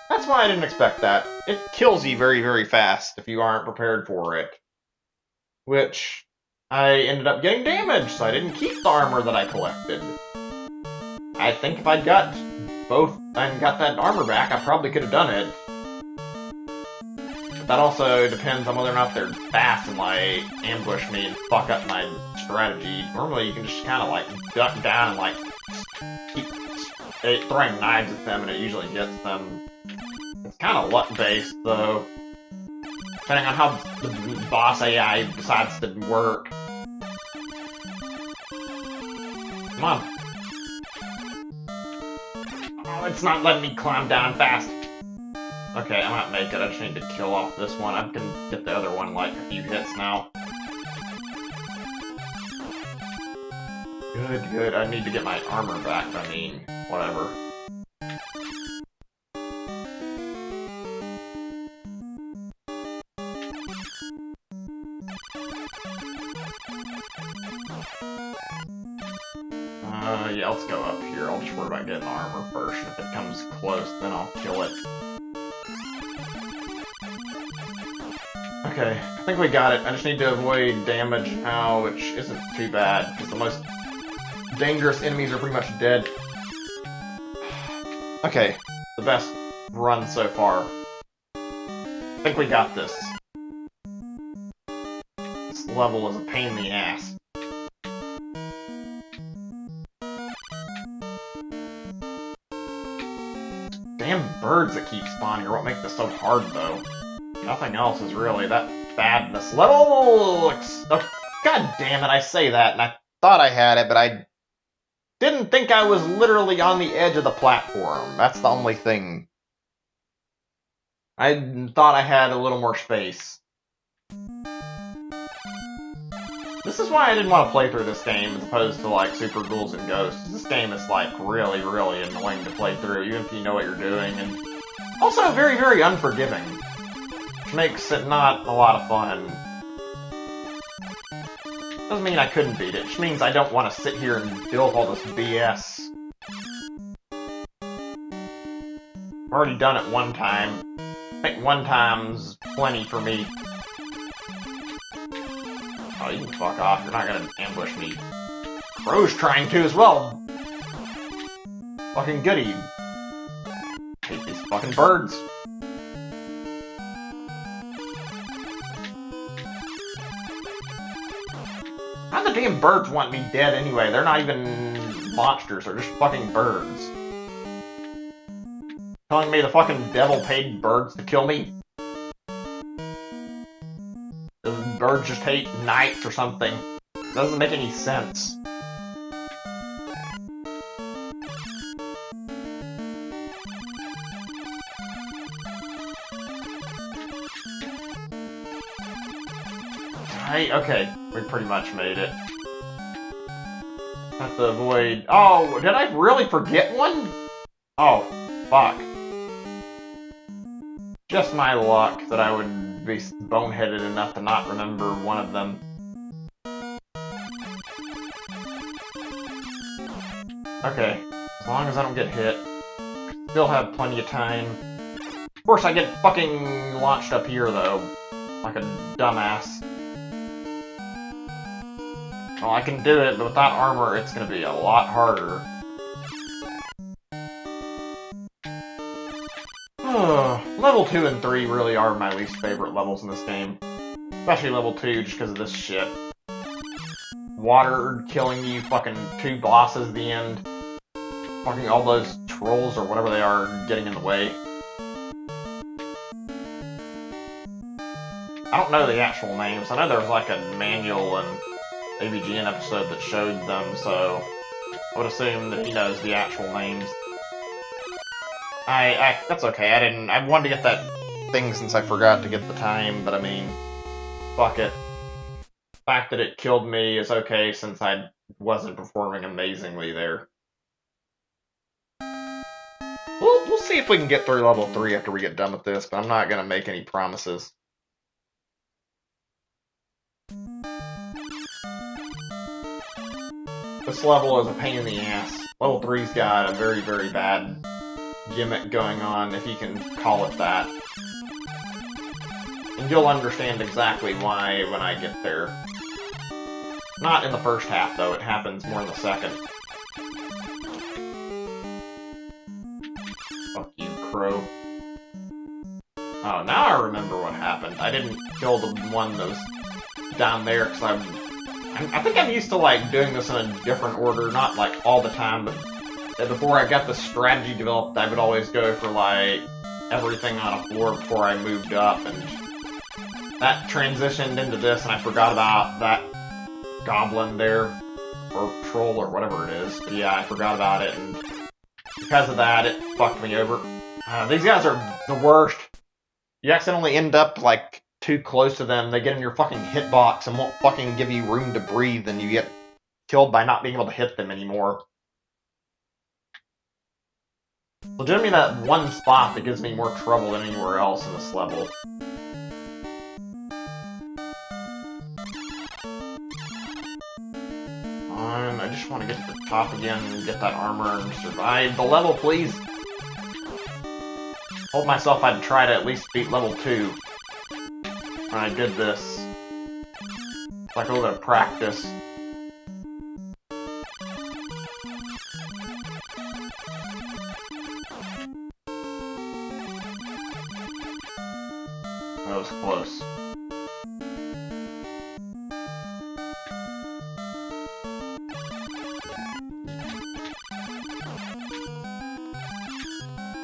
that's why I didn't expect that. It kills you very, very fast if you aren't prepared for it. Which, I ended up getting damaged, so I didn't keep the armor that I collected. I think if I'd got both and got that armor back, I probably could have done it. But that also depends on whether or not they're fast and, like, ambush me and fuck up my strategy. Normally you can just kind of, like, duck down and, like, keep throwing knives at them and it usually gets them. It's kind of luck-based, though. Depending on how the boss AI decides to work. Come on. Oh, it's not letting me climb down fast. Okay, I might make it. I just need to kill off this one. I can get the other one like a few hits now. Good, good. I need to get my armor back, I mean, whatever. Yeah, let's go up here. I'll just worry about getting the armor first. If it comes close, then I'll kill it. Okay, I think we got it. I just need to avoid damage now, which isn't too bad, because the most dangerous enemies are pretty much dead. Okay, the best run so far. I think we got this. This level is a pain in the ass. Damn birds that keep spawning are what make this so hard, though. Nothing else is really that bad in this level. Oh, God damn it, I say that, and I thought I had it, but I didn't think I was literally on the edge of the platform. That's the only thing. I thought I had a little more space. This is why I didn't want to play through this game as opposed to, like, Super Ghouls and Ghosts. This game is, like, really, really annoying to play through, even if you know what you're doing, and also very, very unforgiving. Which makes it not a lot of fun. Doesn't mean I couldn't beat it, it just means I don't want to sit here and deal with all this BS. I've already done it one time. I think one time's plenty for me. Oh, you can fuck off. You're not gonna ambush me. Bro's trying to as well. Fucking goody. Hate these fucking birds. How the damn birds want me dead anyway? They're not even monsters. They're just fucking birds. Telling me the fucking devil paid birds to kill me? The birds just hate knights or something. Doesn't make any sense. Okay, we pretty much made it. Have to avoid... Oh, did I really forget one? Oh, fuck. Just my luck that I would be boneheaded enough to not remember one of them. Okay, as long as I don't get hit. Still have plenty of time. Of course I get fucking launched up here though. Like a dumbass. Well, I can do it, but without armor it's gonna be a lot harder. Level 2 and 3 really are my least favorite levels in this game. Especially level 2, just because of this shit. Water killing you, fucking 2 bosses at the end. Fucking all those trolls or whatever they are getting in the way. I don't know the actual names. I know there was like a manual and AVGN episode that showed them, so I would assume that he knows the actual names. That's okay. I wanted to get that thing since I forgot to get the time, but I mean, fuck it. The fact that it killed me is okay since I wasn't performing amazingly there. We'll see if we can get through level 3 after we get done with this, but I'm not gonna make any promises. This level is a pain in the ass. Level 3's got a very, very bad gimmick going on, if you can call it that. And you'll understand exactly why when I get there. Not in the first half, though. It happens more in the second. Fuck you, crow. Oh, now I remember what happened. I didn't kill the one that was down there, because I think I'm used to, like, doing this in a different order. Not, like, all the time, but before I got the strategy developed, I would always go for, like, everything on a floor before I moved up, and that transitioned into this, and I forgot about that goblin there, or troll, or whatever it is. But yeah, I forgot about it, and because of that, it fucked me over. These guys are the worst. You accidentally end up, like, too close to them, they get in your fucking hitbox and won't fucking give you room to breathe, and you get killed by not being able to hit them anymore. Legitimately that one spot that gives me more trouble than anywhere else in this level. I just want to get to the top again and get that armor and survive the level, please. Told myself I'd try to at least beat level 2 when I did this. It's like a little bit of practice. That was close.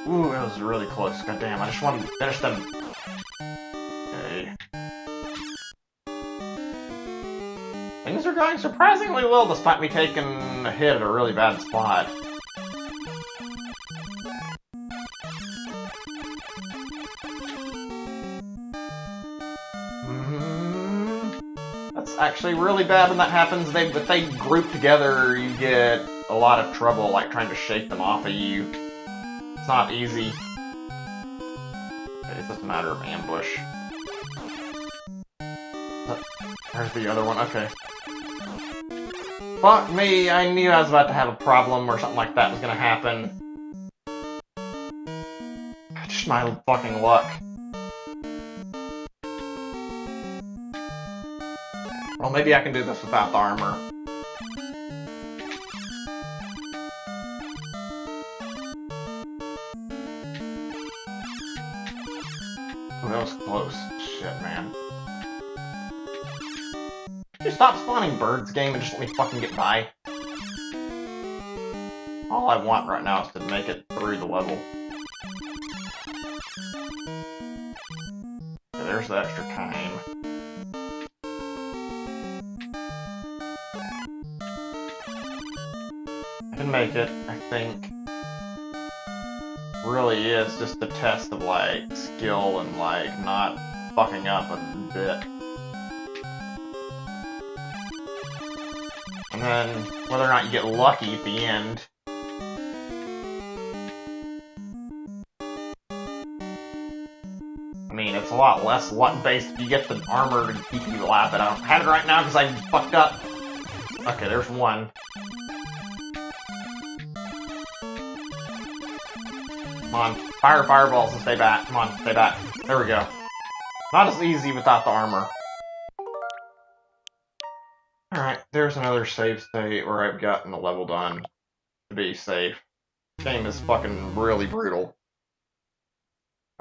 Ooh, that was really close. God damn, I just wanted to finish them. Okay. Things are going surprisingly well despite me taking a hit at a really bad spot. That's actually really bad when that happens. If they group together, you get a lot of trouble, like trying to shake them off of you. It's not easy. Okay, it's just a matter of ambush. There's the other one, okay. Fuck me, I knew I was about to have a problem or something like that was gonna happen. Just my fucking luck. Well, maybe I can do this without the armor. Oh, that was close. Shit, man. Could you stop spawning birds, game, and just let me fucking get by? All I want right now is to make it through the level. Okay, there's the extra time. I can make it, I think. Really is just a test of, like, skill and, like, not fucking up a bit. And then, whether or not you get lucky at the end. I mean, it's a lot less luck-based if you get the armor to keep you alive, but I don't have it right now because I fucked up. Okay, there's one. Come on, fire fireballs and stay back. Come on, stay back. There we go. Not as easy without the armor. Alright, there's another save state where I've gotten the level done to be safe. This game is fucking really brutal.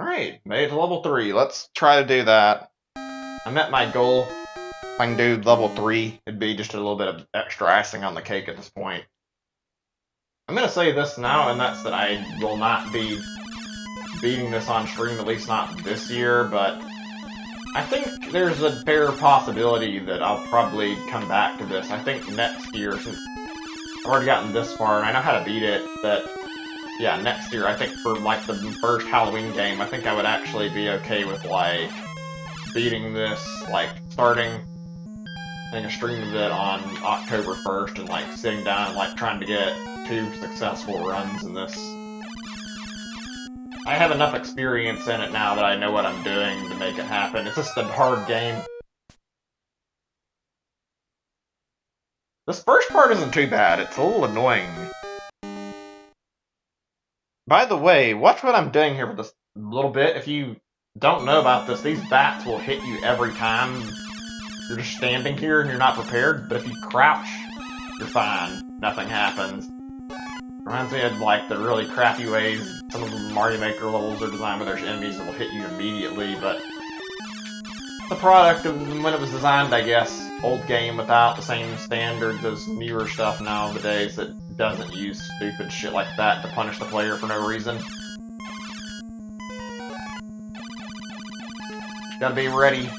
Alright, made it to level 3. Let's try to do that. I met my goal. If I can do level 3, it'd be just a little bit of extra icing on the cake at this point. I'm gonna say this now, and that's that I will not be beating this on stream, at least not this year, but I think there's a fair possibility that I'll probably come back to this. I think next year, since I've already gotten this far and I know how to beat it, that, yeah, next year, I think for, like, the first Halloween game, I think I would actually be okay with, like, beating this, like, starting a stream of it on October 1st and, like, sitting down and, like, trying to get 2 successful runs in this. I have enough experience in it now that I know what I'm doing to make it happen. It's just a hard game. This first part isn't too bad. It's a little annoying. By the way, watch what I'm doing here for this little bit. If you don't know about this, these bats will hit you every time you're just standing here and you're not prepared. But if you crouch, you're fine. Nothing happens. Reminds me of, like, the really crappy ways some of the Mario Maker levels are designed, where there's enemies that will hit you immediately, but the product of when it was designed, I guess. Old game without the same standards as newer stuff nowadays that doesn't use stupid shit like that to punish the player for no reason. Gotta be ready.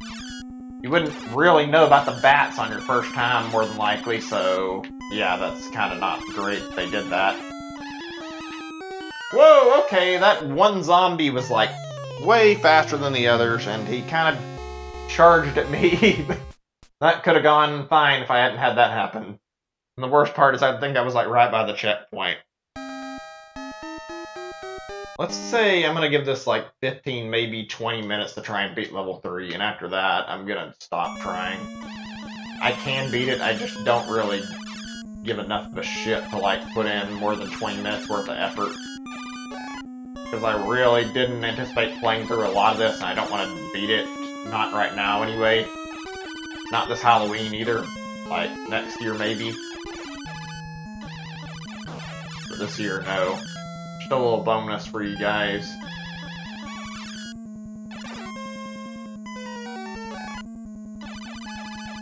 You wouldn't really know about the bats on your first time, more than likely, so yeah, that's kind of not great that they did that. Whoa, okay, that one zombie was, like, way faster than the others, and he kind of charged at me. That could have gone fine if I hadn't had that happen. And the worst part is I think I was, like, right by the checkpoint. Let's say I'm gonna give this, like, 15, maybe 20 minutes to try and beat level 3, and after that, I'm gonna stop trying. I can beat it, I just don't really give enough of a shit to, like, put in more than 20 minutes worth of effort. Because I really didn't anticipate playing through a lot of this, and I don't want to beat it. Not right now, anyway. Not this Halloween, either. Like, next year, maybe. But this year, no. Just a little bonus for you guys.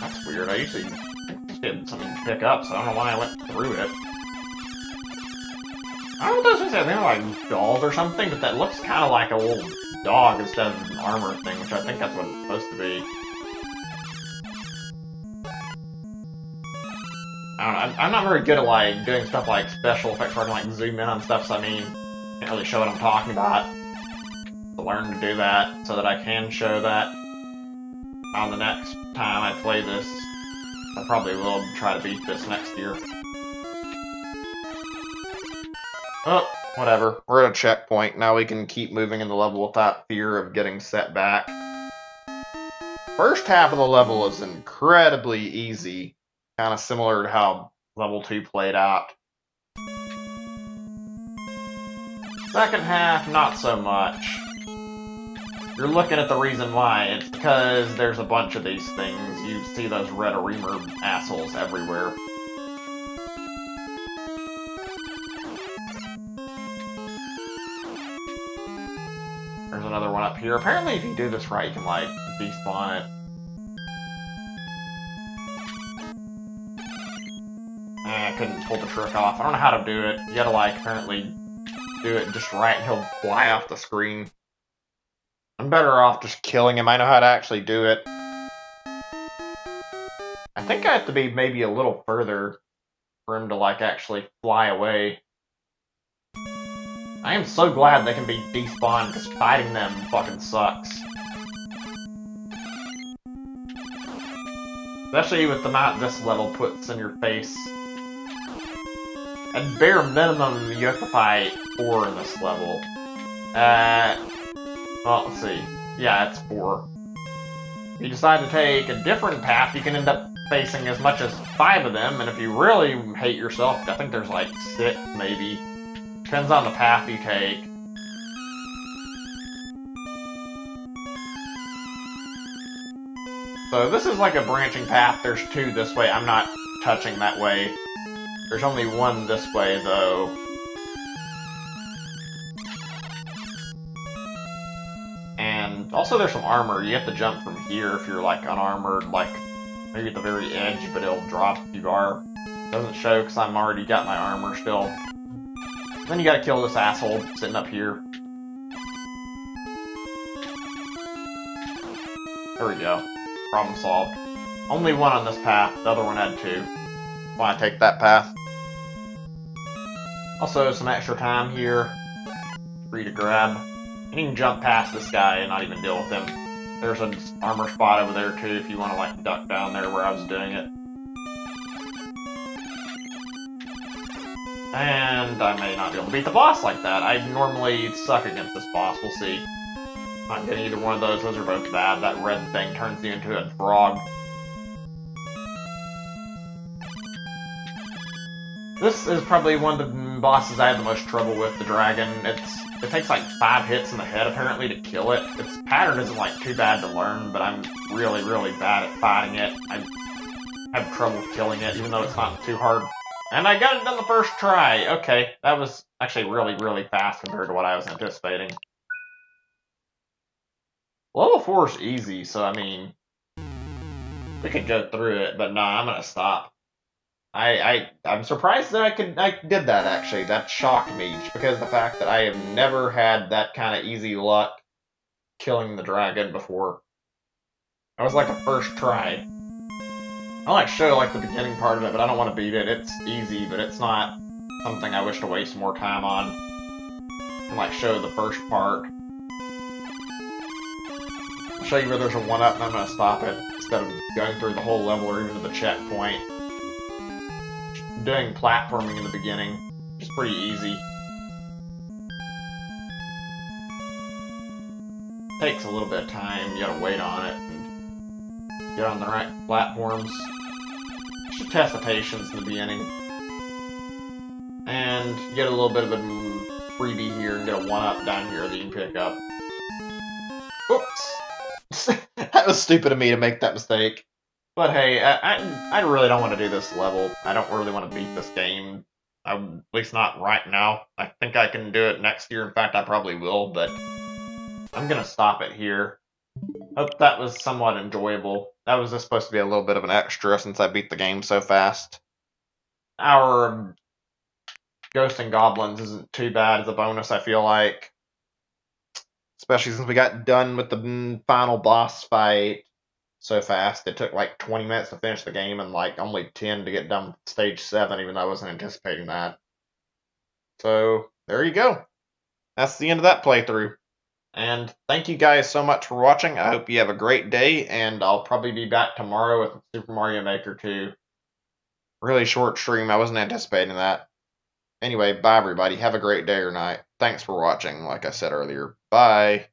That's weird. I usually did something to pick up, so I don't know why I went through it. I don't know what those things are. They're like dolls or something, but that looks kind of like a little dog instead of an armor thing, which I think that's what it's supposed to be. I don't know. I'm not very good at, like, doing stuff like special effects where I can, like, zoom in on stuff, so I mean, can't really show what I'm talking about. To learn to do that so that I can show that on the next time I play this. I probably will try to beat this next year. Oh, whatever. We're at a checkpoint. Now we can keep moving in the level without fear of getting set back. First half of the level is incredibly easy. Kind of similar to how level 2 played out. Second half, not so much. You're looking at the reason why. It's because there's a bunch of these things. You see those red reamer assholes everywhere. There's another one up here. Apparently, if you do this right, you can, like, despawn it. I couldn't pull the trick off. I don't know how to do it. You gotta, like, apparently do it just right and he'll fly off the screen. I'm better off just killing him. I know how to actually do it. I think I have to be maybe a little further for him to, like, actually fly away. I am so glad they can be despawned, because fighting them fucking sucks. Especially with the amount this level puts in your face. At bare minimum, you have to fight 4 in this level. Well, let's see. Yeah, it's 4. If you decide to take a different path, you can end up facing as much as 5 of them, and if you really hate yourself, I think there's like 6, maybe. Depends on the path you take. So this is like a branching path. There's 2 this way. I'm not touching that way. There's only 1 this way, though. And also there's some armor. You have to jump from here if you're, like, unarmored, like, maybe at the very edge, but it'll drop if you are. Doesn't show because I'm already got my armor still. Then you gotta kill this asshole sitting up here. There we go. Problem solved. Only one on this path, the other one had two. Why take that path? Also, some extra time here. Free to grab. And you can jump past this guy and not even deal with him. There's an armor spot over there too if you want to like duck down there where I was doing it. And I may not be able to beat the boss like that. I normally suck against this boss, we'll see. Not getting either one of those are both bad. That red thing turns you into a frog. This is probably one of the bosses I had the most trouble with, the dragon. It takes like 5 hits in the head apparently to kill it. Its pattern isn't like too bad to learn, but I'm really, really bad at fighting it. I have trouble killing it, even though it's not too hard. And I got it done the first try. Okay, that was actually really, really fast compared to what I was anticipating. Level 4 is easy, so I mean, we could go through it, but nah, I'm gonna stop. I'm surprised that I did that actually. That shocked me just because of the fact that I have never had that kind of easy luck killing the dragon before. That was like a first try. I like show like the beginning part of it, but I don't want to beat it. It's easy, but it's not something I wish to waste more time on. I like show the first part. I'll show you where there's a 1-up and I'm gonna stop it instead of going through the whole level or even to the checkpoint. Doing platforming in the beginning is pretty easy. Takes a little bit of time, you gotta wait on it and get on the right platforms. Just test the patience in the beginning. And get a little bit of a freebie here and get a 1-up down here that you can pick up. Oops! That was stupid of me to make that mistake. But hey, I really don't want to do this level. I don't really want to beat this game. At least not right now. I think I can do it next year. In fact, I probably will, but I'm going to stop it here. Hope that was somewhat enjoyable. That was just supposed to be a little bit of an extra since I beat the game so fast. Our Ghosts and Goblins isn't too bad as a bonus, I feel like. Especially since we got done with the final boss fight so fast. It took like 20 minutes to finish the game and like only 10 to get done with stage 7, even though I wasn't anticipating that. So there you go. That's the end of that playthrough. And thank you guys so much for watching. I hope you have a great day, and I'll probably be back tomorrow with Super Mario Maker 2. Really short stream. I wasn't anticipating that. Anyway, bye everybody. Have a great day or night. Thanks for watching, like I said earlier. Bye.